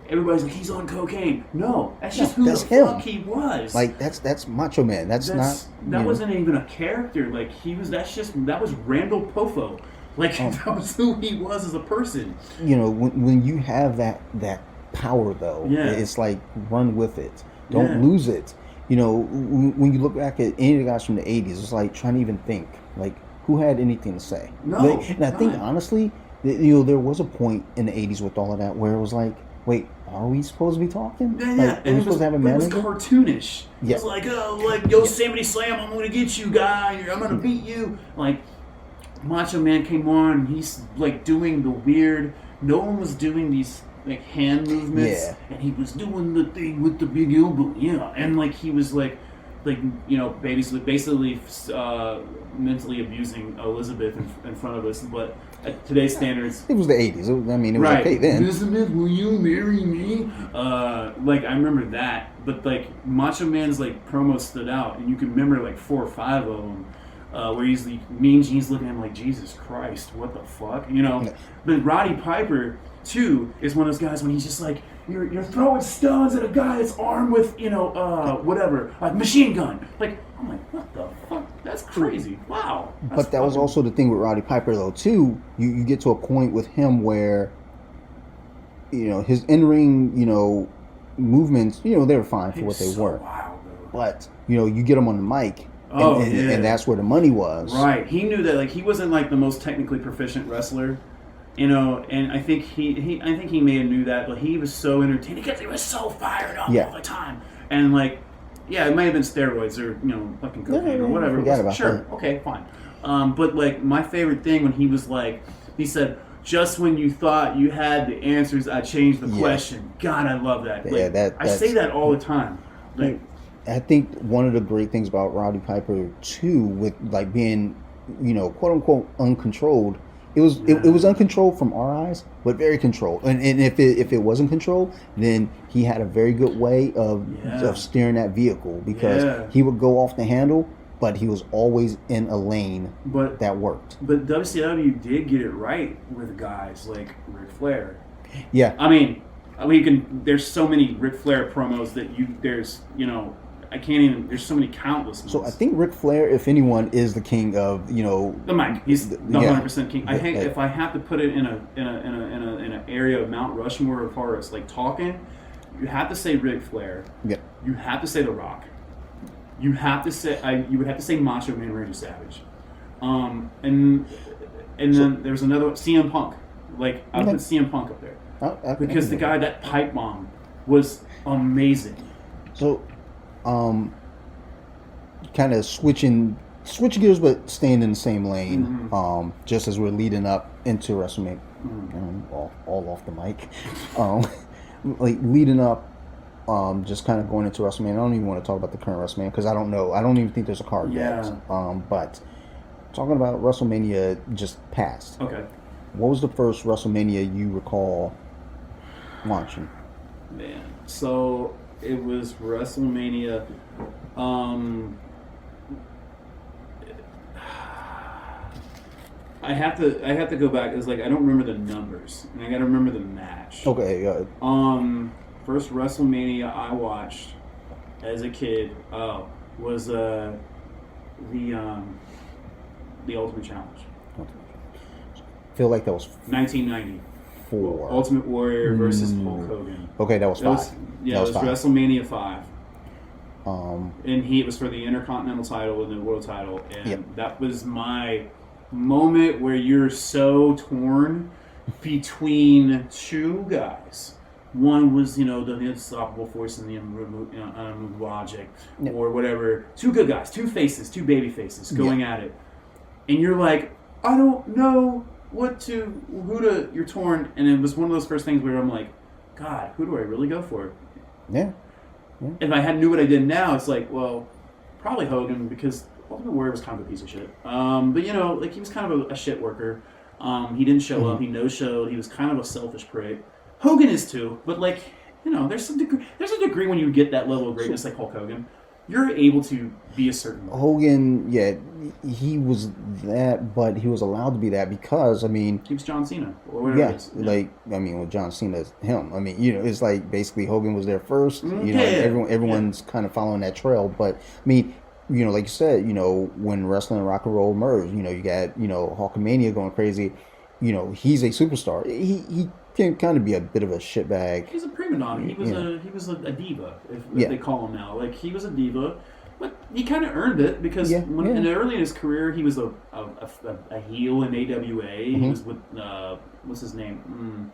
everybody's like, he's on cocaine. No, that's just who the fuck he was. Like that's Macho Man. That wasn't even a character. Like that was Randall Poffo. Like that was who he was as a person. When you have that power though, it's like run with it. Don't lose it. When you look back at any of the guys from the 80s, it's like trying to even think like who had anything to say. No, and I think honestly, there was a point in the 80s with all of that where it was like, wait, are we supposed to be talking? Yeah, like, and supposed to have a manager? It was cartoonish. Yeah. It was like, Yosemite Sam, I'm gonna get you, guy. I'm gonna beat you. Like Macho Man came on, and he's like doing the weird. No one was doing these like hand movements, and he was doing the thing with the big elbow, and like he was like basically mentally abusing Elizabeth in front of us, but at today's standards, it was the 80s. It was okay then. Elizabeth, will you marry me? Like I remember that, but like Macho Man's like promo stood out, and you can remember like 4 or 5 of them. Where he's like Mean Gene's looking at him like, Jesus Christ, what the fuck, But Roddy Piper too is one of those guys when he's just like, you're throwing stones at a guy that's armed with whatever, like machine gun. Like I'm like, what the fuck? That's crazy. Wow. But that was also the thing with Roddy Piper though too. You get to a point with him where his in-ring movements they were fine for what they were. Wild, but you get him on the mic. And that's where the money was. Right. He knew that he wasn't like the most technically proficient wrestler, and I think he may have knew that, but he was so entertaining because he was so fired up all the time. And it might have been steroids or fucking cocaine or whatever. Sure. Okay, fine. But like my favorite thing when he was like, he said, just when you thought you had the answers, I changed the question. God, I love that. I say that all the time. Like, I think one of the great things about Roddy Piper too, with like being, quote unquote uncontrolled, it was uncontrolled from our eyes, but very controlled. And if it wasn't controlled, then he had a very good way of steering that vehicle because he would go off the handle, but he was always in a lane that worked. But WCW did get it right with guys like Ric Flair. Yeah. I mean, there's so many Ric Flair promos that I can't even. There's so many countless ones. So I think Ric Flair, if anyone, is the king of the mic. He's the 100% king. I think if I have to put it in an area of Mount Rushmore as far as like talking, you have to say Ric Flair. Yeah. You have to say The Rock. You have to say you would have to say Macho Man Randy Savage. And then there's another one, CM Punk. Like I put CM Punk up there because the guy that pipe bomb was amazing. So. Kind of switching gears, but staying in the same lane. Just as we're leading up into WrestleMania, all off the mic. Like leading up, just kind of going into WrestleMania. I don't even want to talk about the current WrestleMania because I don't know. I don't even think there's a card yet. But talking about WrestleMania just passed. Okay. What was the first WrestleMania you recall watching? Man, so. It was WrestleMania. I have to go back. It's like I don't remember the numbers, and I got to remember the match. Okay. First WrestleMania I watched as a kid was the Ultimate Challenge. Feel like that was 1990. Ultimate Warrior versus Hulk Hogan. Okay, that was 5. It was Wrestlemania 5. And it was for the Intercontinental title and the World title. And that was my moment where you're so torn between two guys. One was, the unstoppable force and the unmovable object, or whatever. Two good guys, two faces, two baby faces going at it. And you're like, I don't know you're torn. And it was one of those first things where I'm like, God, who do I really go for? Yeah. If I didn't what I did now, it's like, well, probably Hogan because Ultimate Warrior was kind of a piece of shit. But he was kind of a shit worker. He didn't show up. He no-showed. He was kind of a selfish prick. Hogan is too, but there's a degree when you get that level of greatness like Hulk Hogan, you're able to be a certain way. Hogan, he was that, but he was allowed to be that because, he was John Cena or whatever it is. Well, John Cena's him. It's like basically Hogan was there first. Everyone's kind of following that trail. But, like you said, when wrestling and rock and roll merged, you got, Hulkamania going crazy. He's a superstar. He can kind of be a bit of a shitbag. He's a prima donna. He was a diva, if they call him now. Like he was a diva, but he kind of earned it because early in his career he was a heel in AWA. He was with what's his name?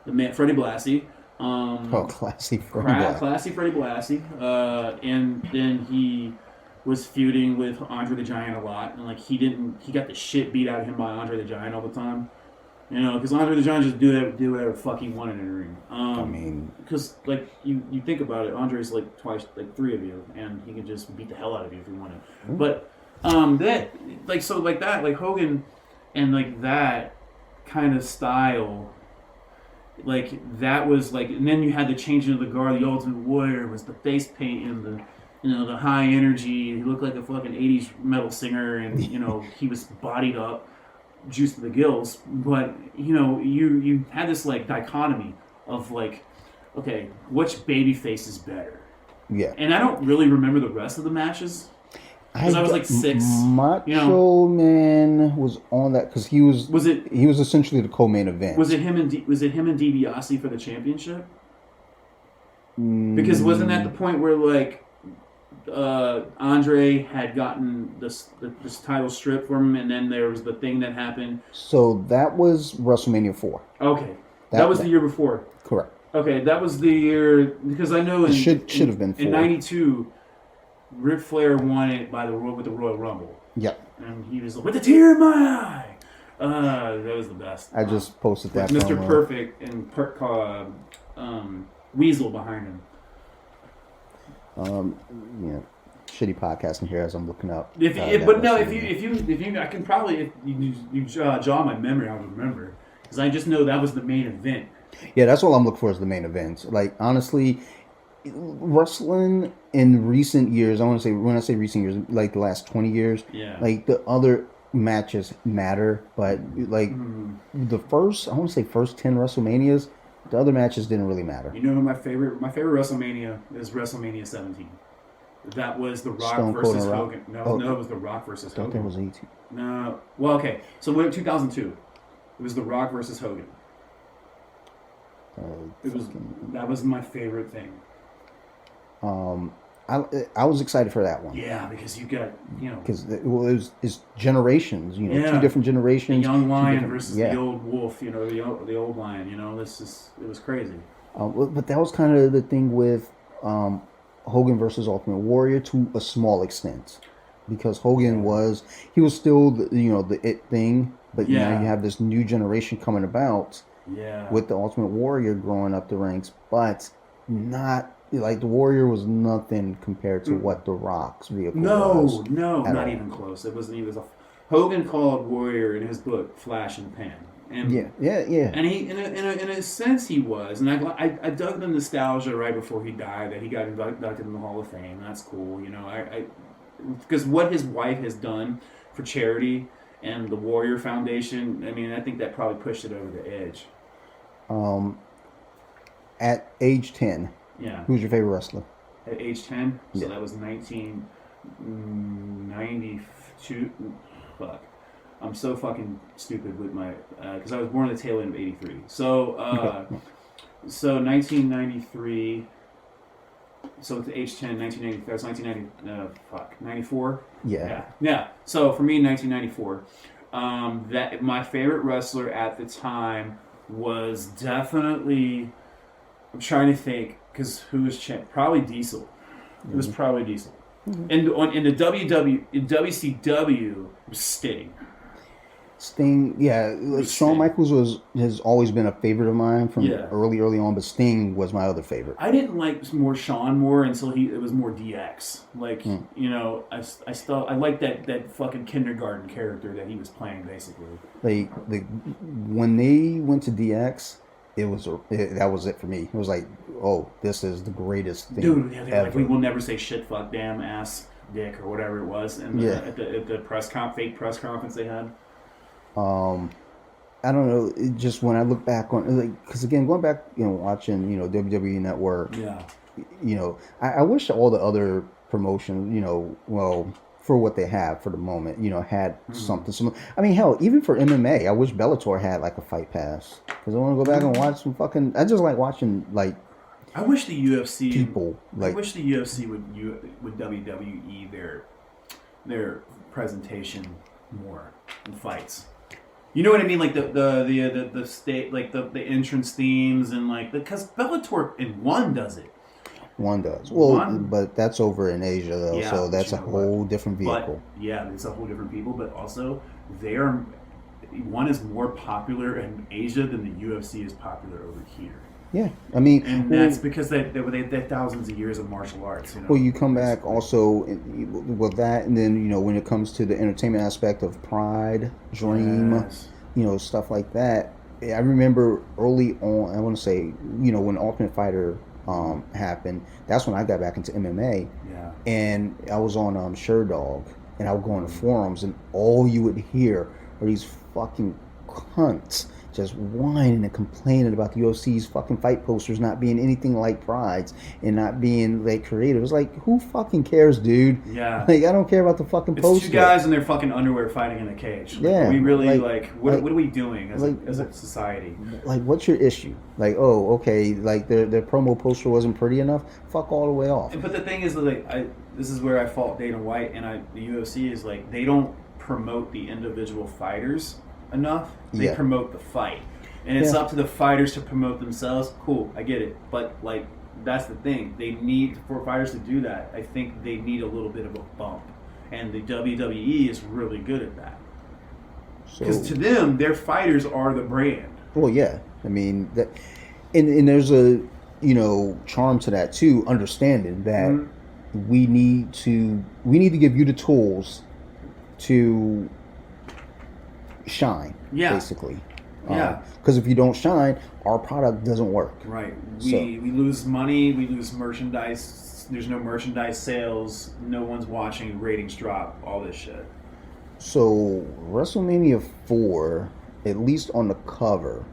The man Freddie Blassie. Classy Freddie. Classy Freddie Blassie. And then he was feuding with Andre the Giant a lot, and he got the shit beat out of him by Andre the Giant all the time. Because Andre the Giant just do whatever the fuck he wanted in the ring. Because you think about it, Andre's twice, 3 of you, and he can just beat the hell out of you if he wanted. But Hogan, and that kind of style, that was and then you had the changing of the guard. The Ultimate Warrior was the face paint and the high energy. He looked like a fucking 80s metal singer, and he was bodied up. Juice to the gills, but you had this dichotomy of okay, which baby face is better? Yeah. And I don't really remember the rest of the matches because I was 6. Macho Man was on that because he was essentially the co-main event. Was it him and DiBiase for the championship? Because wasn't that the point where Andre had gotten this title stripped from him, and then there was the thing that happened. So that was WrestleMania 4. Okay, that was the year before. Correct. Okay, that was the year because I know should have been 4. In '92, Ric Flair won it with the Royal Rumble. Yep. And he was with a tear in my eye. That was the best. I just posted that. Mr. Perfect and Weasel behind him. shitty podcasting here as I'm looking up. If you, I can probably if you jog my memory, I'll remember because I just know that was the main event. Yeah, that's all I'm looking for is the main events. Like honestly, wrestling in recent years, I want to say when I say recent years, like the last 20 years, like the other matches matter, but like the first, I want to say first 10 WrestleManias, the other matches didn't really matter. You know who my favorite WrestleMania is WrestleMania 17. That was The Rock versus Hogan. No, it was The Rock versus Hogan. I thought that was 18. No, well, okay. So when 2002, it was The Rock versus Hogan. That was my favorite thing. I was excited for that one. Yeah, because you got because it's generations. Two different generations. The young lion versus the old wolf. The old lion. It was crazy. But that was kind of the thing with Hogan versus Ultimate Warrior to a small extent, because Hogan was still the it thing, but now you have this new generation coming about. Yeah. With the Ultimate Warrior growing up the ranks, but not. Like the Warrior was nothing compared to what the Rock's vehicle was. No, not even close. It wasn't even. Hogan called Warrior in his book "Flash in the Pan." And yeah. And he, in a sense, he was. And I dug the nostalgia right before he died that he got inducted in the Hall of Fame. That's cool, because what his wife has done for charity and the Warrior Foundation. I mean, I think that probably pushed it over the edge. At age 10. Yeah. Who's your favorite wrestler? At age 10? So that was 1992. Fuck. I'm so fucking stupid with my... Because I was born at the tail end of 83. So, 1993... So at age 10, 1990... That's 1990... 94? Yeah. So for me, 1994, that my favorite wrestler at the time was definitely... I'm trying to think... Because who was champ? Probably Diesel. It was probably Diesel. Mm-hmm. In the WCW, it was Sting. Shawn Michaels has always been a favorite of mine from early on, but Sting was my other favorite. I didn't like Shawn more until it was more DX. Like I like that fucking kindergarten character that he was playing basically. When they went to DX. That was it for me. It was like, oh, this is the greatest thing. Dude, ever. Like, we will never say shit, fuck, damn, ass, dick, or whatever it was. And at the fake press conference they had. I don't know. It just when I look back on, because again, going back, watching, WWE Network. Yeah. I wish all the other promotions, for what they have for the moment, had something similar. I mean, hell, even for MMA, I wish Bellator had like a fight pass, because I want to go back and watch some fucking. I just like watching like. I wish the UFC people like. I wish the UFC would WWE their presentation more in fights. You know what I mean? Like the state, like the entrance themes and because Bellator in one does it. One does. Well, but that's over in Asia, though, so that's a whole different vehicle. It's a whole different people, but also one is more popular in Asia than the UFC is popular over here. Yeah, I mean... And that's because they had thousands of years of martial arts. Well, you come back also with that, and then, when it comes to the entertainment aspect of Pride, Dream, stuff like that. I remember early on, I want to say, when Ultimate Fighter... happened. That's when I got back into MMA. Yeah. And I was on SureDog, and I would go on the forums, and all you would hear are these fucking cunts just whining and complaining about the UFC's fucking fight posters not being anything like Pride's and not being like creative. It's like, who fucking cares, dude? Yeah. Like, I don't care about the fucking poster. It's two guys in their fucking underwear fighting in a cage. Like, we really what are we doing as a society? Like, what's your issue? Like, oh, okay, like their promo poster wasn't pretty enough. Fuck all the way off. But the thing is, this is where I fault Dana White and the UFC is they don't promote the individual fighters enough. They promote the fight. And it's up to the fighters to promote themselves. Cool, I get it. But that's the thing. For fighters to do that, I think they need a little bit of a bump. And the WWE is really good at that. Because to them, their fighters are the brand. Well, yeah. I mean, and there's a charm to that too, understanding that we need to give you the tools to shine. Yeah. Basically. Yeah. Because if you don't shine, our product doesn't work. Right. We lose money. We lose merchandise. There's no merchandise sales. No one's watching. Ratings drop. All this shit. So WrestleMania 4, at least on the cover,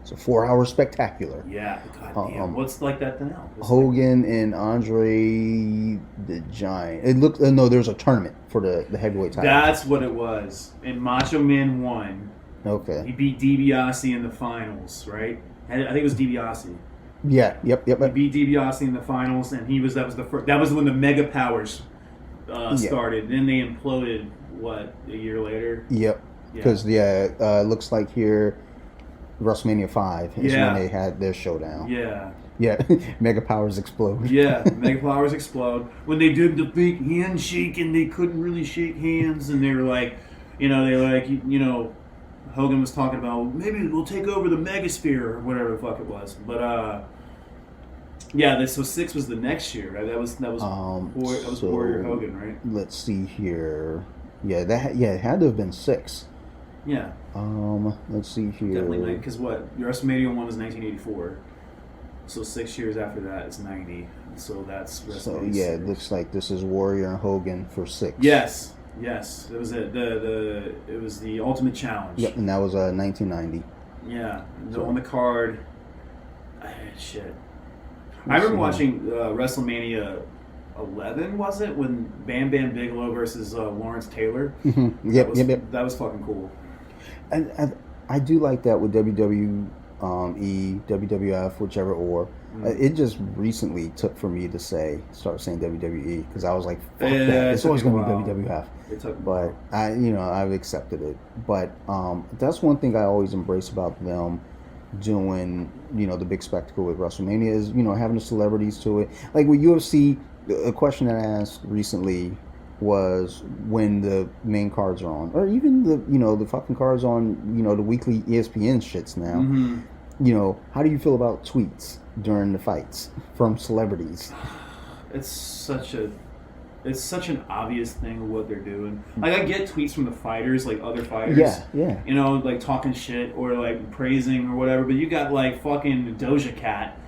it's a 4-hour spectacular. Yeah. God damn. What's like that now? Hogan and Andre the Giant. It looked no. There's a tournament for the heavyweight title. That's what it was. And Macho Man won. Okay. He beat DiBiase in the finals, right? I think it was DiBiase. Yeah. Yep. He beat DiBiase in the finals, and that was when the Mega Powers started. Then they imploded. What, a year later? Yep. Because it looks like here, Wrestlemania 5 is when they had their showdown. Yeah. Yeah. Mega Powers explode. Yeah. Mega Powers explode when they did the fake handshake and they couldn't really shake hands, and they were like, Hogan was talking about maybe we'll take over the Megasphere or whatever the fuck it was, but so 6 was the next year, right? That was Warrior Hogan, right? Let's see here. Yeah, it had to have been 6. Yeah. Let's see here. Definitely, because WrestleMania 1 was 1984, so 6 years after that it's 90. So that's WrestleMania. So yeah, 6. It looks like this is Warrior and Hogan for 6. Yes, that was it. It was the Ultimate Challenge. Yep, and that was 1990. Yeah, on the card. Shit. I remember watching WrestleMania 11, was it, when Bam Bam Bigelow versus Lawrence Taylor? Mm-hmm. Yep. That was fucking cool. And I do like that with WWE, WWF, whichever or. It just recently took for me to start saying WWE, because I was like, fuck that. It's always going to be WWF. But I've accepted it. But that's one thing I always embrace about them doing, the big spectacle with WrestleMania is, having the celebrities to it. Like with UFC, a question that I asked recently was when the main cards are on, or even the fucking cards on, the weekly ESPN shits now. Mm-hmm. How do you feel about tweets during the fights from celebrities? It's such an obvious thing of what they're doing. Like, I get tweets from the fighters, like other fighters. Yeah. Like talking shit or like praising or whatever. But you got like fucking Doja Cat.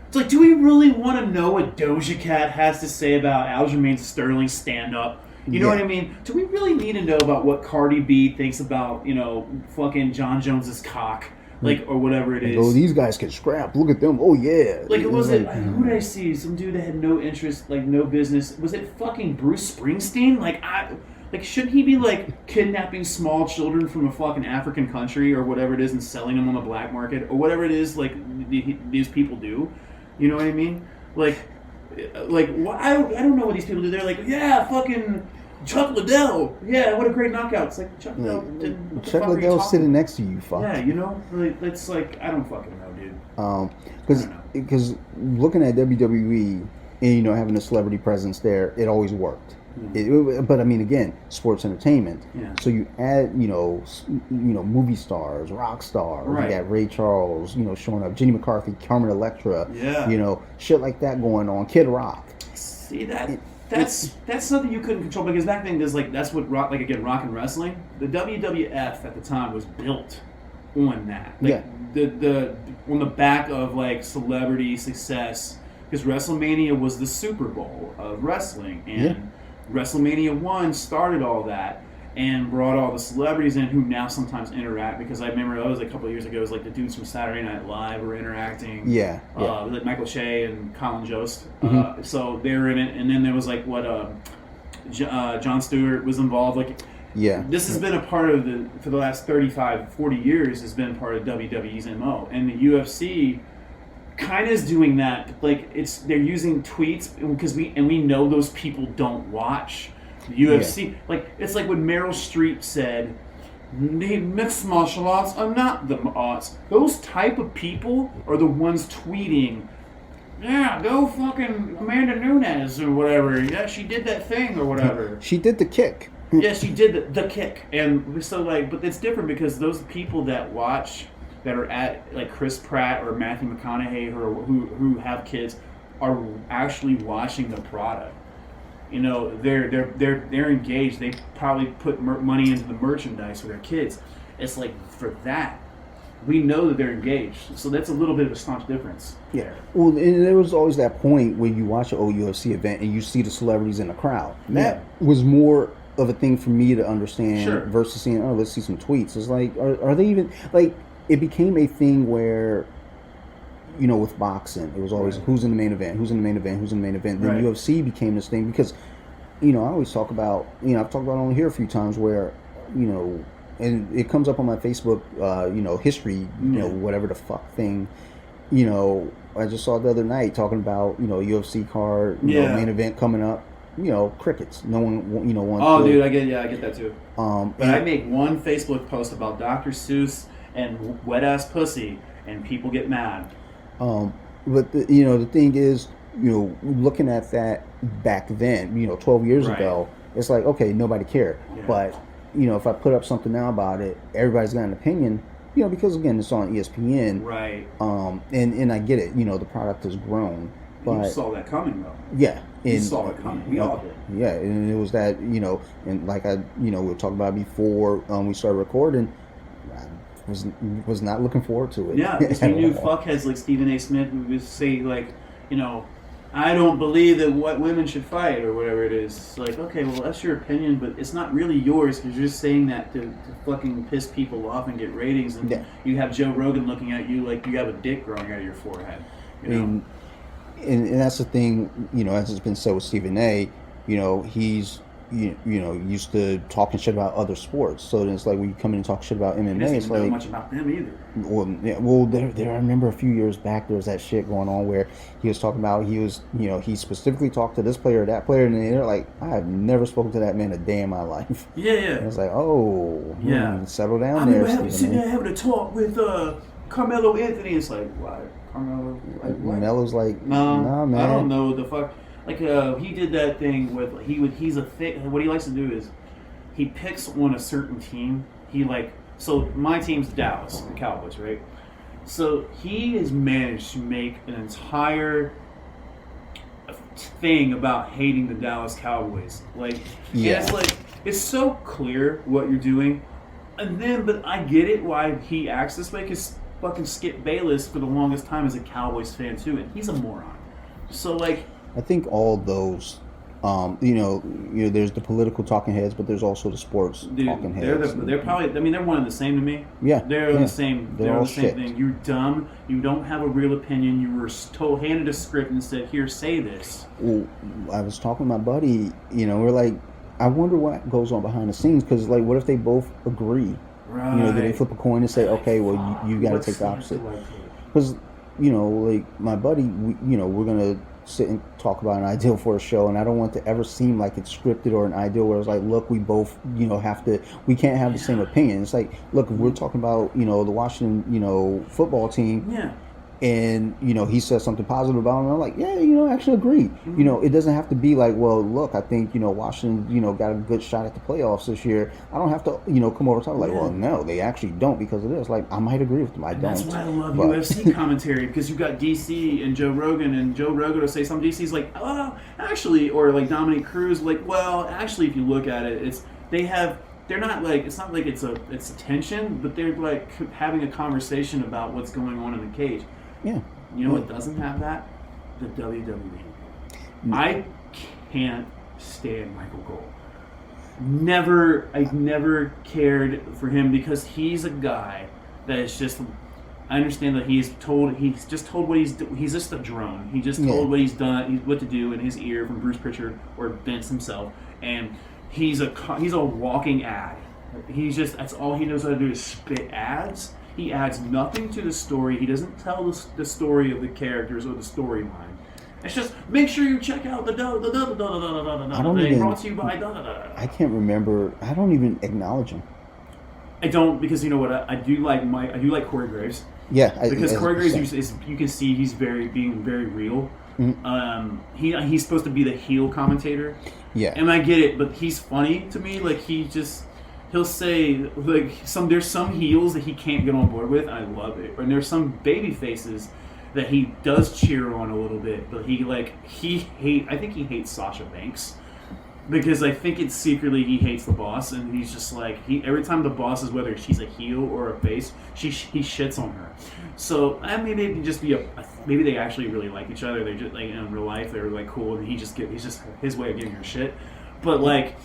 It's like, do we really want to know what Doja Cat has to say about Aljamain Sterling's stand-up? You know what I mean? Do we really need to know about what Cardi B thinks about, fucking John Jones's cock? Like, or whatever it is. Oh, these guys can scrap. Look at them. Oh, yeah. Like, who did I see? Some dude that had no interest, like, no business. Was it fucking Bruce Springsteen? Like, shouldn't he be, like, kidnapping small children from a fucking African country or whatever it is and selling them on the black market? Or whatever it is, like, these people do? You know what I mean? Like, I don't know what these people do. They're like, yeah, fucking Chuck Liddell. Yeah, what a great knockout. It's like, Chuck Liddell didn't. Chuck Liddell's sitting next to you, fuck. Yeah, it's like, I don't fucking know, dude. Because looking at WWE and having a celebrity presence there, it always worked. But I mean, again, sports entertainment. Yeah. So you add, movie stars, rock stars. Right. You got Ray Charles, showing up, Jenny McCarthy, Carmen Electra. Yeah. Shit like that going on. Kid Rock. See that? That's something you couldn't control, because back then that's what rock and wrestling. The WWF at the time was built on that. The on the back of like celebrity success, because WrestleMania was the Super Bowl of wrestling, and WrestleMania 1 started all that and brought all the celebrities in who now sometimes interact, because I remember that was a couple of years ago, it was like the dudes from Saturday Night Live were interacting. Like Michael Che and Colin Jost. So they were in it, and then there was like Jon Stewart was involved. Like, this has been a part of for the last 35, 40 years has been part of WWE's MO. And the UFC kind of is doing that. Like, they're using tweets because we know those people don't watch the UFC. Like, it's like when Meryl Streep said, mixed martial arts are not the arts. Those type of people are the ones tweeting, yeah, go fucking Amanda Nunes or whatever. Yeah, she did that thing or whatever. She did the kick. Yeah, she did the kick. And so, like, but it's different because those people that watch, that are at, like, Chris Pratt or Matthew McConaughey who have kids, are actually watching the product. You know, they're engaged. They probably put money into the merchandise for their kids. It's like for that, we know that they're engaged. So that's a little bit of a staunch difference. Yeah. Well, and there was always that point where you watch an old UFC event and you see the celebrities in the crowd. That was more of a thing for me to understand versus seeing, oh, let's see some tweets. It's like, are they even, like, it became a thing where, you know, with boxing, it was always who's in the main event, who's in the main event, who's in the main event. Then UFC became this thing because, you know, I always talk about, you know, I've talked about it on here a few times where, you know, and it comes up on my Facebook, you know, history, you know, whatever the fuck thing. You know, I just saw it the other night talking about, you know, UFC card, you know, main event coming up. You know, crickets. No one, you know, wants. Oh, dude, I get that too. But and I make one Facebook post about Dr. Seuss and wet ass pussy, and people get mad. But you know, the thing is, you know, looking at that back then, you know, 12 years ago, it's like, okay, nobody cared. Yeah. But you know, if I put up something now about it, everybody's got an opinion. You know, because again, it's on ESPN. Right. And I get it. You know, the product has grown. But you saw that coming, though. Yeah. You saw it coming. We all did. Yeah, and it was that, you know, and like we were talking about before we started recording, I was not looking forward to it. Yeah, because we knew fuckheads like Stephen A. Smith who would say, like, you know, I don't believe that what women should fight or whatever it is. It's like, okay, well, that's your opinion, but it's not really yours because you're just saying that to fucking piss people off and get ratings. And you have Joe Rogan looking at you like you have a dick growing out of your forehead. You know? And that's the thing, you know, as it's been said with Stephen A., you know, he's, you know, used to talking shit about other sports. So then it's like when you come in and talk shit about MMA, he it's doesn't like know much about them either. Well, there. I remember a few years back there was that shit going on where he was talking about he specifically talked to this player or that player, and they're like, I have never spoken to that man a day in my life. Yeah. And it's like, settle down I there. remember sitting there having a talk with Carmelo Anthony. It's like, why? Carmelo, like, what? Melo's like, no, man. I don't know the fuck. Like he did that thing with what he likes to do is he picks on a certain team. So my team's Dallas, the Cowboys, right? So he has managed to make an entire thing about hating the Dallas Cowboys. Like, and it's like it's so clear what you're doing, but I get it why he acts this way because fucking Skip Bayless for the longest time is a Cowboys fan too, and he's a moron. So like, I think all those, you know, there's the political talking heads, but there's also the sports talking heads. They're probably, I mean, they're one and the same to me. Yeah, they're the same. They're all the same thing. You're dumb. You don't have a real opinion. You were handed a script and said, "Here, say this." Well, I was talking to my buddy. You know, we're like, I wonder what goes on behind the scenes because, like, what if they both agree? Right. You know, do they flip a coin and say, okay, well, you got to take the opposite? Because, you know, like my buddy, we're gonna sit and talk about an ideal for a show, and I don't want to ever seem like it's scripted or an ideal where it's like, look, we both, we can't have the same opinion. It's like, look, if we're talking about, the Washington, football team, and, he says something positive about him, I'm like, yeah, I actually agree. Mm-hmm. It doesn't have to be like, well, look, I think, Washington, got a good shot at the playoffs this year. I don't have to, come over and talk like, well, no, they actually don't because of this. Like, I might agree with them. I don't. That's why I love UFC commentary because you got DC and Joe Rogan will say something. DC's like, oh, actually, or like Dominic Cruz, like, well, actually, if you look at it, they're not like, it's not like it's a tension, but they're like having a conversation about what's going on in the cage. Yeah. You know what doesn't have that? The WWE. I can't stand Michael Cole. I've never cared for him because he's a guy that is just, I understand that he's just told what he's just a drone. He just told what he's done, what to do in his ear from Bruce Pritchard or Vince himself. And he's a walking ad. That's all he knows how to do is spit ads. He adds nothing to the story. He doesn't tell the story of the characters or the storyline. It's just make sure you check out the thing brought to you by I can't remember. I don't even acknowledge him. I don't because you know what I do like Corey Graves. Yeah, because Corey Graves is you can see he's being very real. Mm-hmm. He's supposed to be the heel commentator. Yeah, and I get it, but he's funny to me. Like he'll say like there's some heels that he can't get on board with. And I love it. And there's some baby faces that he does cheer on a little bit, but I think he hates Sasha Banks. because I think it's secretly he hates the boss, and he's just like every time the boss is, whether she's a heel or a face, he shits on her. So maybe it can just be maybe they actually really like each other. They just like in real life they're like cool, and he's just his way of giving her shit. But like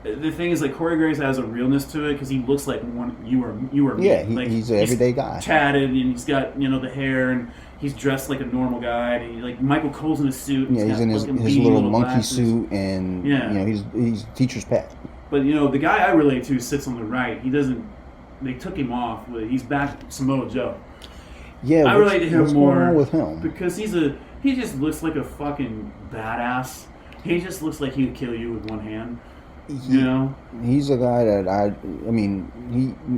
the thing is, like Corey Graves has a realness to it because he looks like you or me. Yeah, like, he's an everyday guy. Tatted, and he's got the hair, and he's dressed like a normal guy. And he, like Michael Cole's in a suit. And he's in his little monkey glasses. suit, and he's teacher's pet. But the guy I relate to sits on the right. He doesn't. They took him off. He's back Samoa Joe. Yeah, I relate to him what's more going on with him? because he just looks like a fucking badass. He just looks like he would kill you with one hand. He's a guy that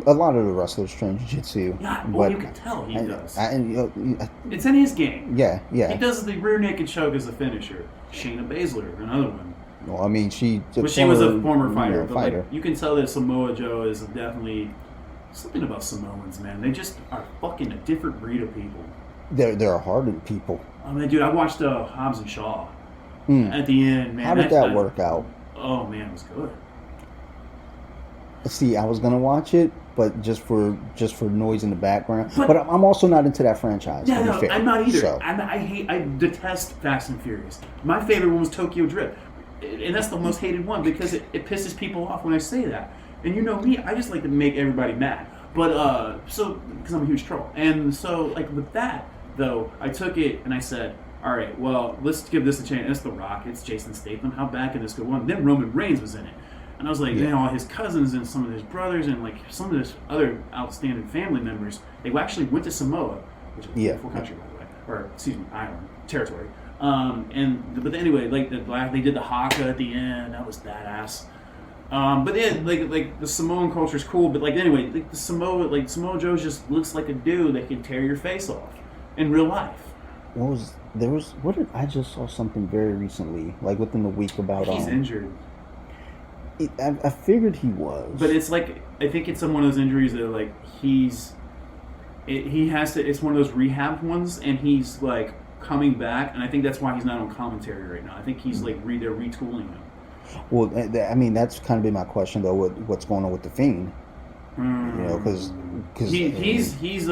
a lot of the wrestlers train jiu-jitsu. Yeah, but you can tell he does. It's in his game. Yeah. He does the rear naked choke as a finisher. Shayna Baszler, another one. Well, she was a former fighter. But like, you can tell that Samoa Joe is definitely something about Samoans, man. They just are fucking a different breed of people. They're hardened people. I mean, dude, I watched Hobbs and Shaw at the end, man. How did that work out? Oh man, it was good. See, I was gonna watch it, but just for noise in the background. But I'm also not into that franchise. Yeah, no, I'm not either. So. I detest Fast and Furious. My favorite one was Tokyo Drift, and that's the most hated one because it pisses people off when I say that. And you know me, I just like to make everybody mad. But so because I'm a huge troll, and so like with that though, I took it and I said, all right, well, let's give this a chance. It's The Rock. It's Jason Statham. How bad can this go on? Then Roman Reigns was in it. And I was like, all his cousins and some of his brothers and like some of his other outstanding family members, they actually went to Samoa, which is a beautiful country, by the way. Or, excuse me, island, territory. But anyway, like they did the haka at the end. That was badass. But then, like the Samoan culture is cool. But like anyway, like Samoa Joe just looks like a dude that can tear your face off in real life. I just saw something very recently, like within the week about he's injured. I figured he was, but it's like I think it's one of those injuries that like he has to. It's one of those rehab ones, and he's like coming back, and I think that's why he's not on commentary right now. I think he's like they're retooling him. Well, I mean that's kind of been my question though. What's going on with the Fiend? Because he's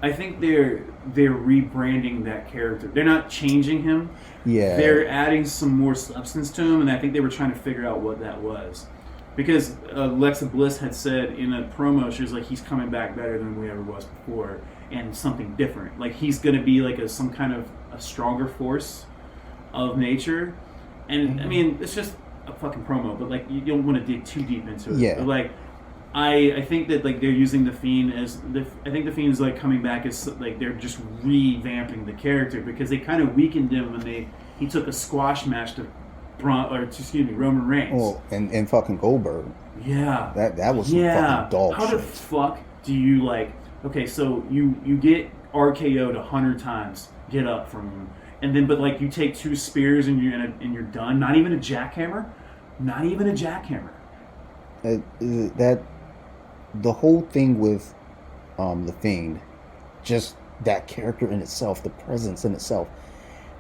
I think they're rebranding that character. They're not changing him. Yeah. They're adding some more substance to him, and I think they were trying to figure out what that was. Because Alexa Bliss had said in a promo, she was like, he's coming back better than we ever was before, and something different. Like he's going to be like some kind of a stronger force of nature. And I mean, it's just a fucking promo, but like you don't want to dig too deep into it. Yeah. But like I think that like they're using the Fiend as I think the Fiend is like coming back as like they're just revamping the character because they kind of weakened him when he took a squash match to Roman Reigns. Oh, and fucking Goldberg. Yeah. That was some fucking dog How shit. the fuck do you like? Okay, so you get RKO'd 100 times, get up from him, and then but like you take 2 spears and you're done. Not even a jackhammer. Not even a jackhammer. The whole thing with the Fiend, just that character in itself, the presence in itself.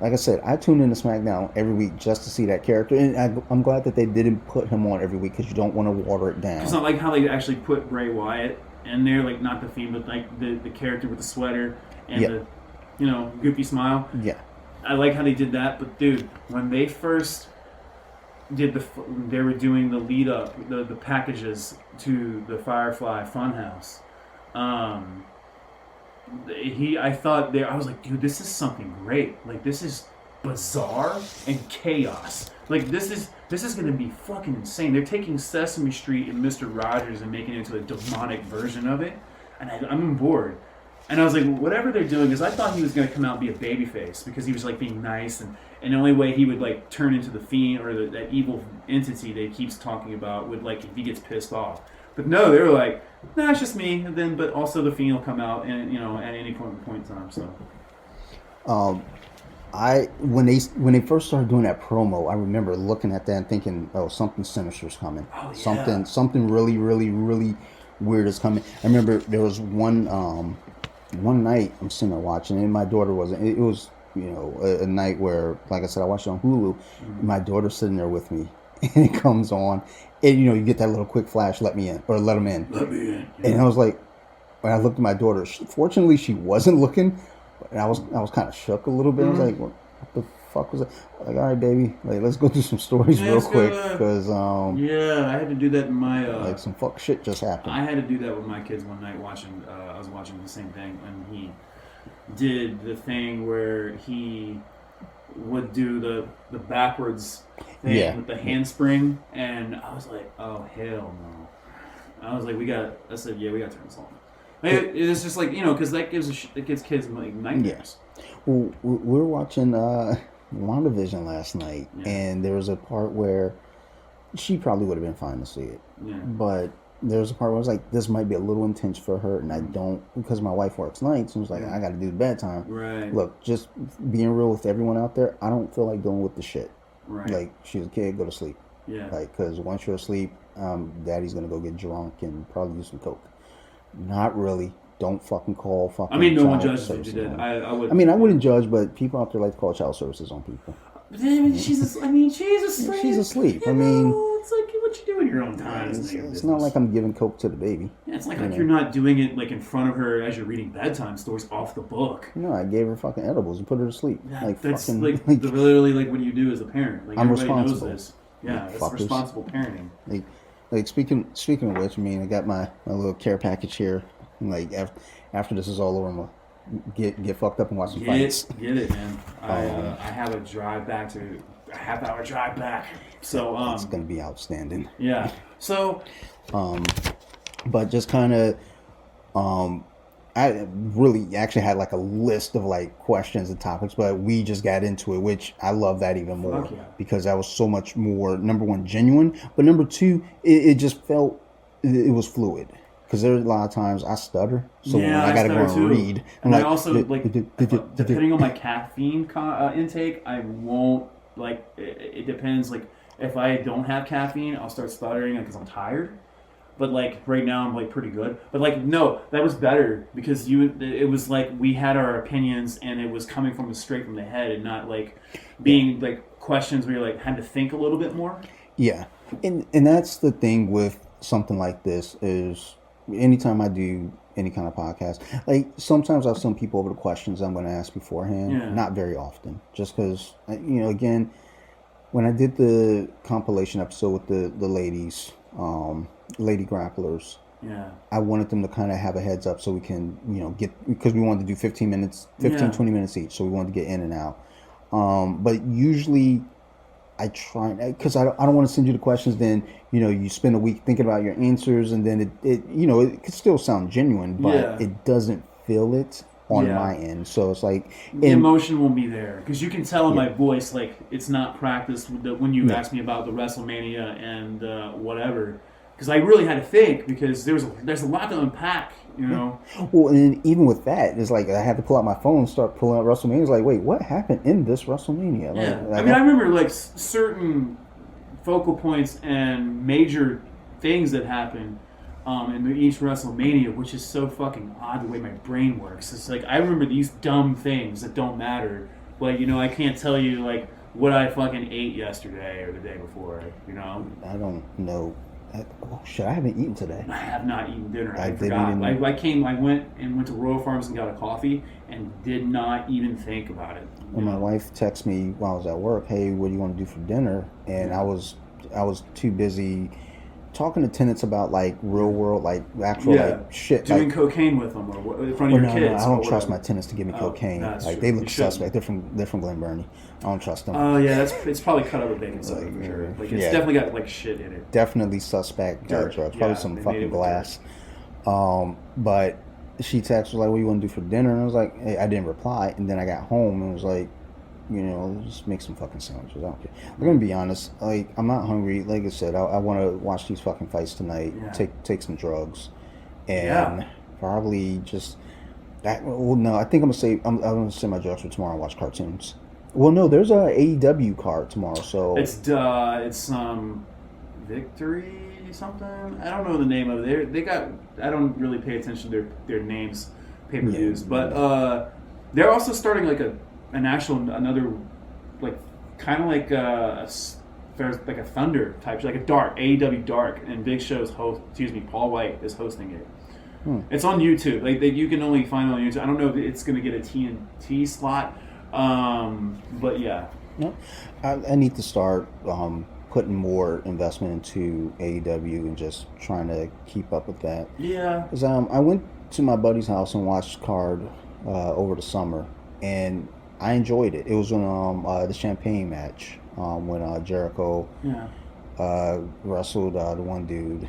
Like I said, I tune into SmackDown every week just to see that character, and I'm glad that they didn't put him on every week because you don't want to water it down. It's not like how they actually put Bray Wyatt in there, like not the Fiend, but like the character with the sweater and the goofy smile. Yeah, I like how they did that, but dude, when they first they were doing the lead up, the packages to the Firefly Funhouse. I was like, dude, this is something great. Like this is bizarre and chaos. Like this is gonna be fucking insane. They're taking Sesame Street and Mr. Rogers and making it into a demonic version of it, and I'm on board. And I was like, whatever they're doing, because I thought he was going to come out and be a babyface because he was like being nice, and the only way he would like turn into the Fiend or that evil entity that he keeps talking about would like if he gets pissed off. But no, they were like, nah, it's just me. And then, but also the Fiend will come out and at any point in time. So, when they first started doing that promo, I remember looking at that and thinking, oh, something sinister's coming. Oh, yeah. Something really, really, really weird is coming. I remember there was one night I'm sitting there watching, and my daughter wasn't. It was a night where, like I said, I watched it on Hulu. Mm-hmm. My daughter's sitting there with me, and it comes on, and you get that little quick flash, let me in, or let him in. Let me in. Yeah. And I was like, when I looked at my daughter, fortunately she wasn't looking, and I was kind of shook a little bit. I was like, what the fuck was that? Like, all right, baby, like let's go through some stories real quick, because yeah, I had to do that in my like some fuck shit just happened. I had to do that with my kids one night watching. I was watching the same thing, and he did the thing where he would do the backwards thing with the handspring, and I was like, oh hell no. I was like, I said, yeah, we got to turn this on. It's just like, because that gives kids like nightmares. Well, we were watching WandaVision last night, and there was a part where she probably would have been fine to see it. Yeah. But there was a part where I was like, this might be a little intense for her, and I don't, because my wife works nights, and was like, I got to do the bedtime. Right. Look, just being real with everyone out there, I don't feel like dealing with the shit. Right. Like, she's a kid, go to sleep. Yeah. Like, because once you're asleep, daddy's going to go get drunk and probably do some coke. Not really. Don't fucking call fucking. I mean, no one judges if you did. I wouldn't judge, but people out there like to call child services on people. She's asleep. She's asleep. It's like what you do in your own time. It's not like I'm giving coke to the baby. Yeah, it's like you're not doing it like in front of her as you're reading bedtime stories off the book. No, I gave her fucking edibles and put her to sleep. Yeah, that's fucking, literally like what you do as a parent. Like, I'm everybody responsible. knows this. Yeah, it's responsible parenting. Like speaking of which, I got my little care package here. Like after this is all over, I'm gonna get fucked up and watch some fights. Get it, man. I have a half-hour drive back. So it's gonna be outstanding. Yeah. So but just kind of I really actually had like a list of like questions and topics, but we just got into it, which I love that even more because that was so much more, number one, genuine, but number two, it just felt it was fluid. Because there's a lot of times I stutter, so when I gotta go and read, and I also depending on my caffeine intake, I won't like. It depends. Like if I don't have caffeine, I'll start stuttering because I'm tired. But like right now, I'm like pretty good. But like no, that was better because it was like we had our opinions and it was coming from straight from the head and not like being like questions where you like had to think a little bit more. Yeah, and that's the thing with something like this is. Anytime I do any kind of podcast, like sometimes I have some people over the questions I'm going to ask beforehand. Yeah. Not very often, just because again, when I did the compilation episode with the ladies, lady grapplers, I wanted them to kind of have a heads up so we can get, because we wanted to do 20 minutes each, so we wanted to get in and out. But usually I try, because I don't want to send you the questions, then you spend a week thinking about your answers, and then it could still sound genuine, but it doesn't feel it on my end. So it's like the emotion won't be there because you can tell in my voice like it's not practiced when you ask me about the Wrestlemania and whatever. Because I really had to think because there's a lot to unpack, Well, and even with that, it's like I had to pull out my phone and start pulling out Wrestlemania. It's like, wait, what happened in this Wrestlemania? Yeah. I remember like certain focal points and major things that happened in each Wrestlemania, which is so fucking odd the way my brain works. It's like I remember these dumb things that don't matter. Like, I can't tell you like what I fucking ate yesterday or the day before, I don't know. Oh shit! I haven't eaten today. I have not eaten dinner. I forgot. I went to Royal Farms and got a coffee and did not even think about it. When my wife texted me while I was at work, "Hey, what do you want to do for dinner?" And I was too busy talking to tenants about like real world, like actual like shit, doing like, cocaine with them or in front of your kids. No, I don't trust my tenants to give me cocaine. Like they look suspect. They're from Glen Burnie. I don't trust them. Oh yeah, it's probably cut out of bacon soda for sure. Like it's definitely got like shit in it. Definitely suspect drugs. Probably some fucking glass. But she texted was like, "What do you want to do for dinner?" And I was like, hey, I didn't reply. And then I got home and was like, just make some fucking sandwiches. I don't care. I'm gonna be honest. Like I'm not hungry. Like I said, I want to watch these fucking fights tonight. Yeah. Take some drugs, and probably just that. Well, no, I think I'm gonna save my drugs for tomorrow and watch cartoons. Well, no, there's a AEW card tomorrow, so it's Victory something. I don't know the name of it. They got. I don't really pay attention to their names, pay-per-views, but they're also starting like another like kind of like a there's like a Thunder type, like a Dark, AEW Dark, and Big Show's Paul White is hosting it. It's on YouTube. Like you can only find it on YouTube. I don't know if it's going to get a TNT slot, but yeah. No, I need to start putting more investment into AEW and just trying to keep up with that. Yeah. Because I went to my buddy's house and watched card over the summer, and I enjoyed it. It was when the Champagne match when Jericho wrestled the one dude,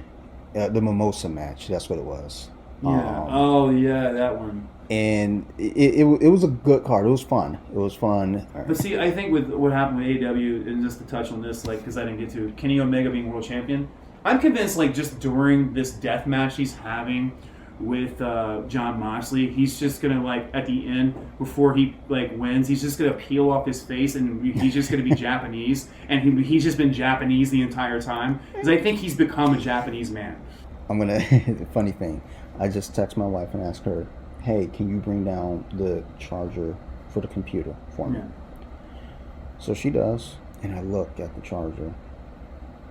the Mimosa match. That's what it was. Yeah. That one. And it was a good card. It was fun. But see, I think with what happened with AEW, and just to touch on this, like, because I didn't get to Kenny Omega being world champion, I'm convinced, like, just during this death match he's having with Jon Moxley, he's just gonna, like, at the end, before he, like, wins, he's just gonna peel off his face and he's just gonna be Japanese, and he's just been Japanese the entire time, because I think he's become a Japanese man. I'm gonna funny thing, I just text my wife and ask her, hey, can you bring down the charger for the computer for me? So she does, and I look at the charger,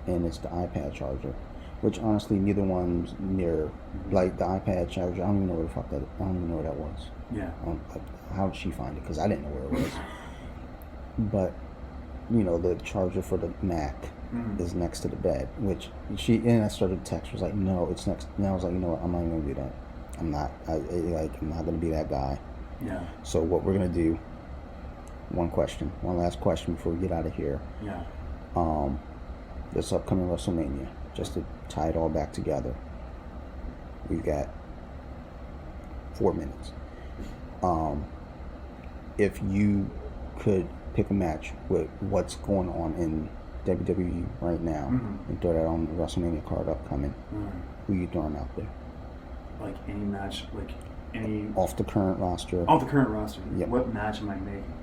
and it's the iPad charger, which honestly neither one's near, like the iPad charger. I don't even know where the fuck I don't even know where that was. Yeah. How did she find it? Because I didn't know where it was. But the charger for the Mac is next to the bed, which and I started to text. She was like, no, it's next. And I was like, you know what? I'm not even gonna do that. I'm not going to be that guy. Yeah. So what we're going to do, one last question before we get out of here. Yeah. This upcoming WrestleMania, just to tie it all back together, we've got 4 minutes. If you could pick a match with what's going on in WWE right now and throw that on the WrestleMania card upcoming, who you throwing out there? Like any match, like any... Off the current roster. Off the current roster. Yep. What match am I making?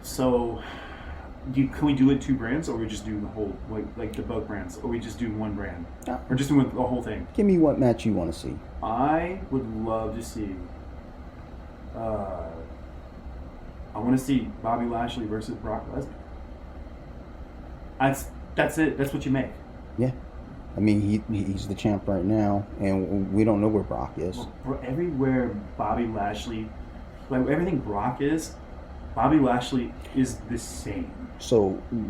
So, can we do it 2 brands, or we just do the whole, like the both brands, or we just do 1 brand? Or just do the whole thing? Give me what match you want to see. I would love to see... I want to see Bobby Lashley versus Brock Lesnar. That's it. That's what you make. Yeah. I mean, he's the champ right now, and we don't know where Brock is. Well, everywhere Bobby Lashley, like everything Brock is, Bobby Lashley is the same. So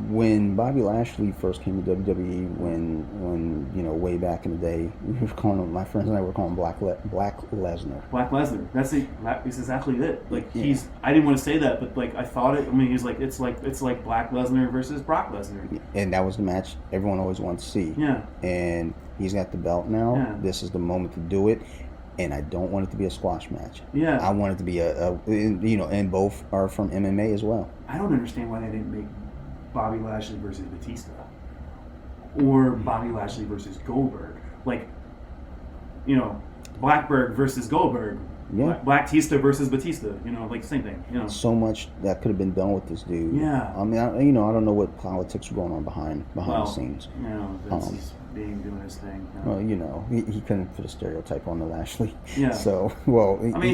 when Bobby Lashley first came to WWE, when way back in the day, we were calling him, my friends and I were calling him Black Lesnar. Black Lesnar. That's exactly it. Like I didn't want to say that, but like I thought it. I mean, he's like it's like Black Lesnar versus Brock Lesnar. And that was the match everyone always wanted to see. Yeah. And he's got the belt now. Yeah. This is the moment to do it. And I don't want it to be a squash match. Yeah. I want it to be and both are from MMA as well. I don't understand why they didn't make Bobby Lashley versus Batista or Bobby Lashley versus Goldberg. Like, Blackberg versus Goldberg. Yeah. Black Tista versus Batista. Like same thing. So much that could have been done with this dude. Yeah. I mean, I don't know what politics are going on behind the scenes. Vince is doing his thing. Well, he couldn't put a stereotype on the Lashley. Yeah. So,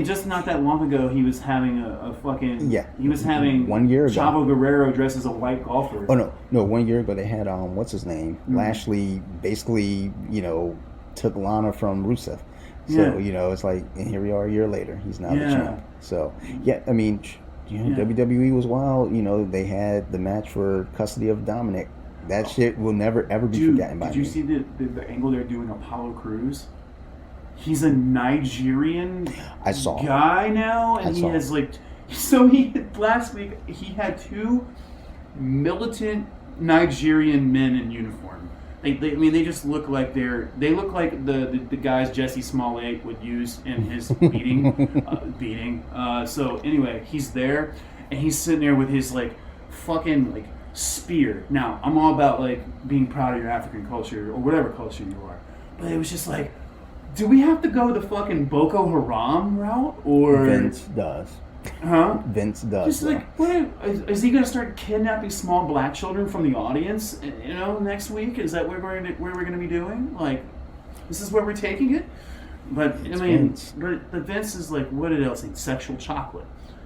just not that long ago, he was having a fucking... Yeah. He was having... 1 year ago. Chavo Guerrero dressed as a white golfer. Oh, no. 1 year ago, they had, what's his name? Lashley basically, took Lana from Rusev. So, it's like, and here we are a year later. He's now the champ. So, I mean, WWE was wild. They had the match for custody of Dominic. That shit will never, ever be forgotten by me. Did you see the angle they're doing Apollo Crews? He's a Nigerian guy now, and he has like... So last week, he had 2 militant Nigerian men in uniform. They just look like they look like the guys Jesse Smollett would use in his beating. So anyway, he's there, and he's sitting there with his like fucking like spear. Now I'm all about like being proud of your African culture or whatever culture you are, but it was just like, do we have to go the fucking Boko Haram route or Vince does? Huh? Vince does. Just like, what is he going to start kidnapping small black children from the audience? Next week, is that where we're going to be doing? Like, this is where we're taking it. But I It's mean, Vince. but Vince is like, what did else say? Sexual chocolate.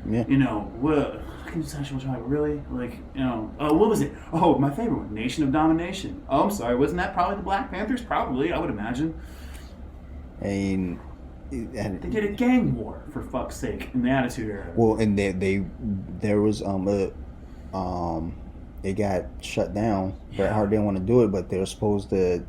Yeah. You know, what fucking sexual chocolate? Really? Like, you know, what was it? Oh, my favorite one, Nation of Domination. Oh, I'm sorry, wasn't that probably the Black Panthers? Probably, I would imagine. And They did a gang war, for fuck's sake, in the Attitude Era. well, and there was it got shut down. Bret Hart didn't want to do it, but they're supposed to,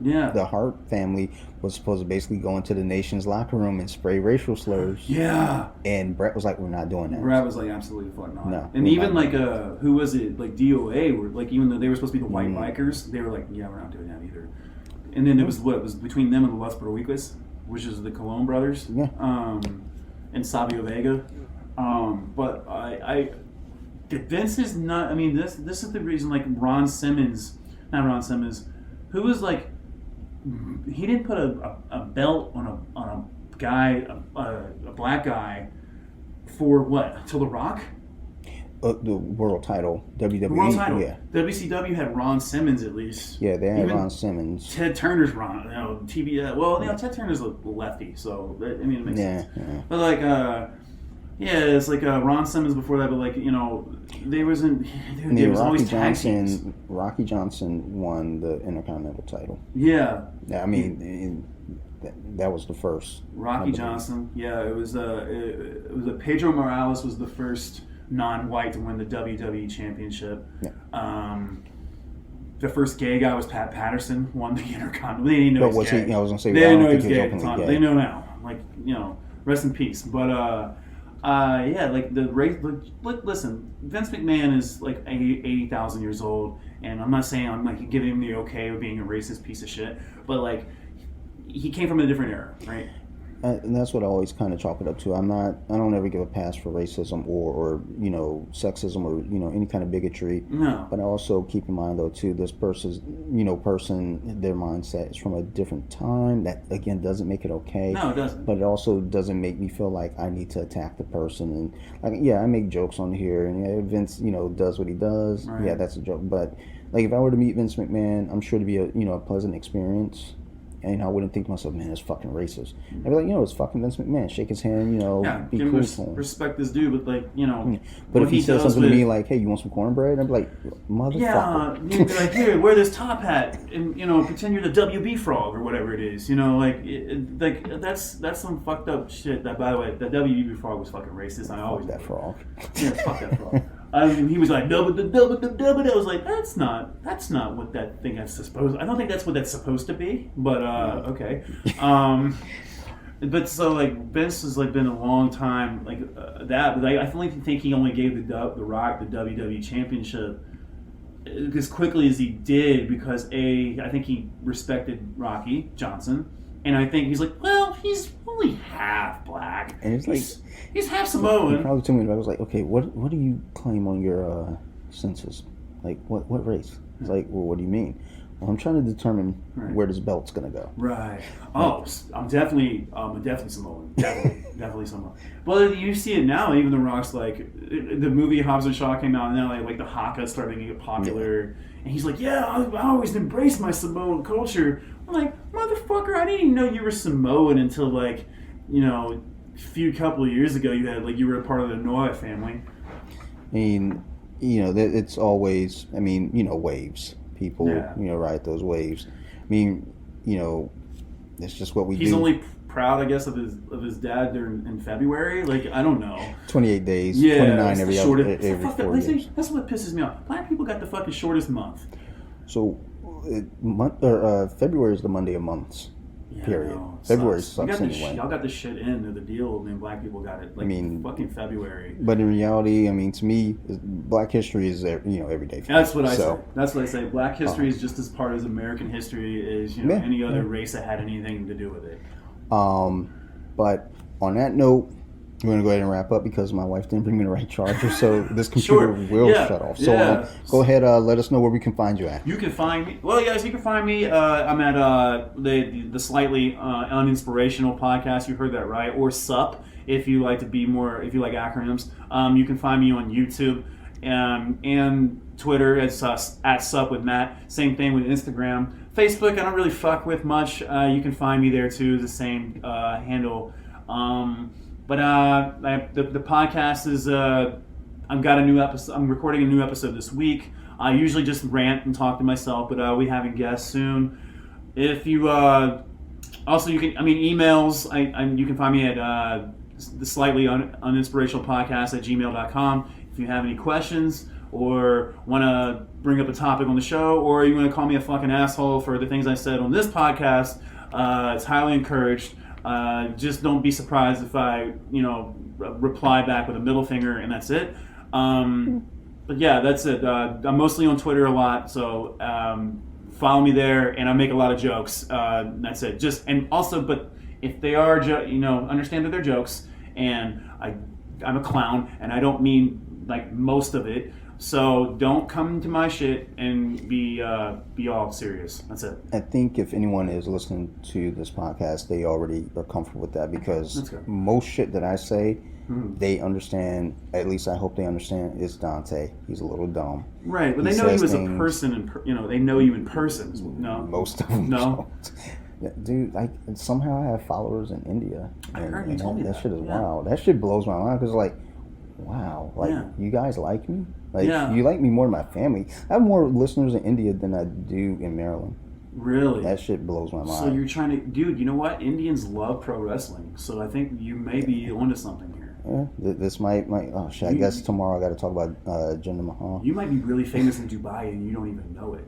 Yeah. the Hart family was supposed to basically go into the Nation's locker room and spray racial slurs. Yeah. And Bret was like, "We're not doing that." Brad was like, absolutely fucking not. No, And we're even not. like, who was it? Like DOA, were like, even though they were supposed to be the white bikers, they were like, yeah, we're not doing that either. And then it was between them and the Los Boricua, which is the Colon brothers, Yeah. and Savio Vega. But Vince is not. I mean, this is the reason. Like not Ron Simmons, who was like, he didn't put a belt on a guy, a black guy, for what, till The Rock. The world title, WWE. The world title. Yeah, WCW had Ron Simmons at least. yeah, they had Even Ron Simmons. Ted Turner's Ron. TBS. Well, Ted Turner's a lefty, so I mean it makes sense. Yeah. But like, it's like Ron Simmons before that. But like, there wasn't. There was always tag teams. Rocky Johnson won the Intercontinental title. Yeah. Yeah, I mean, that was the first. Rocky Johnson. Yeah, it was. Pedro Morales was the first non-white to win the WWE Championship. Yeah. The first gay guy was Pat Patterson, won the Intercontinental. They didn't know But he was was gay. he? I was gonna say, They I didn't don't know he think was he gay was at the openly time. gay. They know now. Like, rest in peace. But yeah, like the race. Listen, Vince McMahon is like 80,000 years old, and I'm not saying I'm like giving him the okay of being a racist piece of shit, but like he came from a different era, right? And that's what I always kind of chalk it up to. I don't ever give a pass for racism or sexism or any kind of bigotry. No. But I also keep in mind though too, this person's their mindset is from a different time. That again doesn't make it okay. No, it doesn't. But it also doesn't make me feel like I need to attack the person. And like, yeah, I make jokes on here, and yeah, Vince does what he does. Right. Yeah, that's a joke. But like if I were to meet Vince McMahon, I'm sure to be a pleasant experience. And I wouldn't think to myself, man, it's fucking racist. I'd be like, it's fucking Vince McMahon. Shake his hand, be give cool him to him. respect this dude, but like, But what if he said does something to with- me like, hey, you want some cornbread? I'd be like, motherfucker. Yeah, you'd be like, here, wear this top hat, and pretend you're the WB frog or whatever it is. That's some fucked up shit. That, by the way, the WB frog was fucking racist. I always Fuck that frog. Yeah, fuck that frog. He was like, no, but I was like, that's not what that thing is supposed. I don't think that's what that's supposed to be. But okay. But so like Vince has like been a long time like that. But I definitely think he only gave the Rock the WWE Championship as quickly as he did because I think he respected Rocky Johnson, and I think he's like, well, he's only half black, And it's like he's half he Samoan. probably told me, I was like, okay, what do you claim on your census? Like, what race? It's like, well, what do you mean? Well, I'm trying to determine where this belt's gonna go. Right. Oh, I'm definitely Samoan. Definitely Samoan. Well, you see it now. Even The Rock's like, the movie Hobbs and Shaw came out, and now like the Haka started to get popular, and he's like, yeah, I always embraced my Samoan culture. I'm like, motherfucker, I didn't even know you were Samoan until like, couple of years ago. You were a part of the Noah family. I mean, it's always, waves. People, ride those waves. I mean, that's just what we do. He's only proud, I guess, of his dad in February. Like, I don't know. 28 days, Yeah, 29 every 4 years. That's what pisses me off. Black people got the fucking shortest month. So, February is the Monday of months. Yeah, Period. no, it February sucks. sucks anyway. Y'all got the shit in the deal, and black people got it. Like, fucking February. But in reality, to me, Black history is every day. That's what I say. That's what I say. Black history is just as part of American history as any other race that had anything to do with it. But on that note, we're going to go ahead and wrap up because my wife didn't bring me the right charger, so this computer will shut off. So go ahead, let us know where we can find you at. You can find me. Well, guys, you can find me. I'm at the slightly uninspirational podcast. You heard that right, or SUP if you like acronyms. You can find me on YouTube and Twitter at SUP with Matt. Same thing with Instagram. Facebook, I don't really fuck with much. You can find me there too, the same handle. But the podcast is. I've got a new episode. I'm recording a new episode this week. I usually just rant and talk to myself, but we having guests soon. If you also you can, emails. You can find me at the slightly uninspirational podcast at gmail.com. If you have any questions or want to bring up a topic on the show, or you want to call me a fucking asshole for the things I said on this podcast, it's highly encouraged. Just don't be surprised if I, reply back with a middle finger and that's it. But yeah, that's it. I'm mostly on Twitter a lot, so follow me there, and I make a lot of jokes. That's it. But if they are, understand that they're jokes, and I'm a clown, and I don't mean like most of it. So don't come to my shit and be all serious. That's it. I think if anyone is listening to this podcast, they already are comfortable with that, because most shit that I say, they understand. At least I hope they understand. It's Dante. He's a little dumb. Right, but they know you as a person, and they know you in person. No, most of them. No. Don't. Dude, somehow I have followers in India. I heard you told me that shit is wild. That shit blows my mind, because wow, you guys like me? You like me more than my family. I have more listeners in India than I do in Maryland. Really? That shit blows my mind. So you're trying to... Dude, you know what? Indians love pro wrestling, so I think you may be onto something here. Yeah, this might... Oh, shit, I guess tomorrow I got to talk about Jinder Mahal. You might be really famous in Dubai and you don't even know it.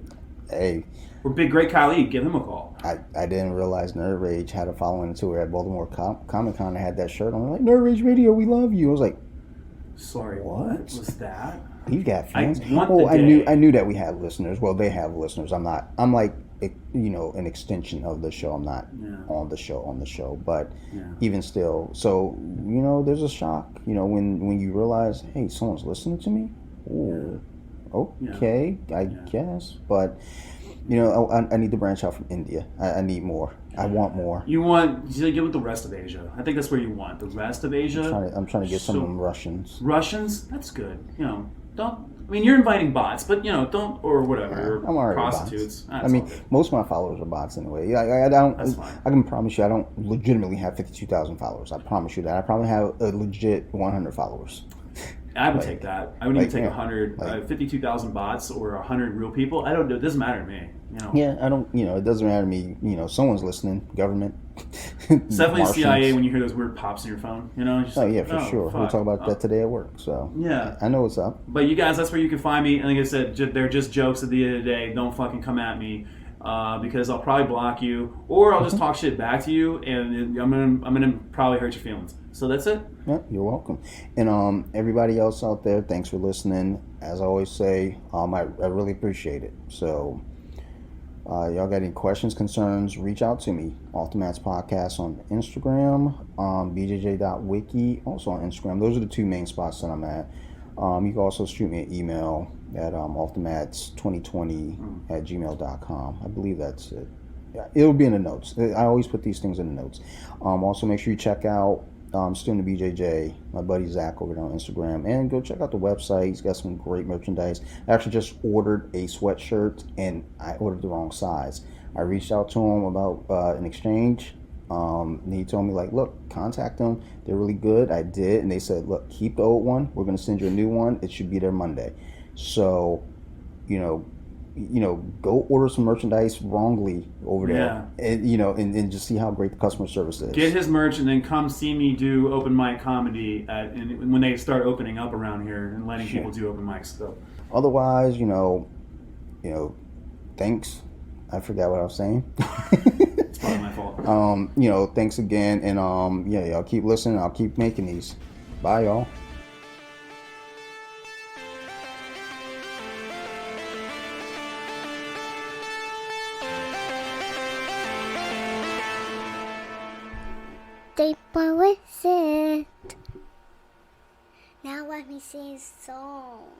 Hey. Or Big Great Khali, give him a call. I didn't realize Nerd Rage had a following until we were at Baltimore Comic Con. I had that shirt on. I'm like, Nerd Rage Radio, we love you. I was like... Sorry, what was that? You got fans? I knew that we had listeners. Well, they have listeners. I'm like, an extension of the show. I'm not on the show. But even still, so there's a shock. When you realize, hey, someone's listening to me. Ooh, okay, I guess. But I need to branch out from India. I need more. I want more. You want to get with the rest of Asia. I think that's where you want the rest of Asia. I'm trying to get some of them Russians. Russians? That's good. Don't. You're inviting bots, but don't, or whatever. I'm already prostitutes. Most of my followers are bots anyway. I don't. That's fine. I can promise you, I don't legitimately have 52,000 followers. I promise you that. I probably have a legit 100 followers. I would take that. I would even take 100, 52,000 bots or 100 real people. I don't know. It doesn't matter to me. Yeah, I don't. It doesn't matter to me. Someone's listening. Government. It's definitely CIA when you hear those weird pops in your phone. For sure. We'll talk about that today at work. So yeah, I know what's up. But you guys, that's where you can find me. And like I said, they're just jokes at the end of the day. Don't fucking come at me. Because I'll probably block you, or I'll just talk shit back to you, and I'm gonna probably hurt your feelings. So that's it. Yeah, you're welcome. And everybody else out there, thanks for listening. As I always say, I really appreciate it. So y'all got any questions, concerns, reach out to me. Off the Mats Podcast on Instagram, bjj.wiki, also on Instagram. Those are the two main spots that I'm at. You can also shoot me an email at offthemats2020@gmail.com. I believe that's it. Yeah, it'll be in the notes. I always put these things in the notes. Also, make sure you check out Student of BJJ, my buddy Zach over there on Instagram, and go check out the website. He's got some great merchandise. I actually just ordered a sweatshirt, and I ordered the wrong size. I reached out to him about an exchange. And he told me, look, contact them. They're really good. I did. And they said, look, keep the old one. We're going to send you a new one. It should be there Monday. So, go order some merchandise wrongly over there. And, and just see how great the customer service is. Get his merch and then come see me do open mic comedy when they start opening up around here and letting people do open mics. So. Otherwise, thanks. I forgot what I was saying. It's probably my fault. Thanks again, and y'all keep listening. I'll keep making these. Bye, y'all. They with it. Now let me sing a song.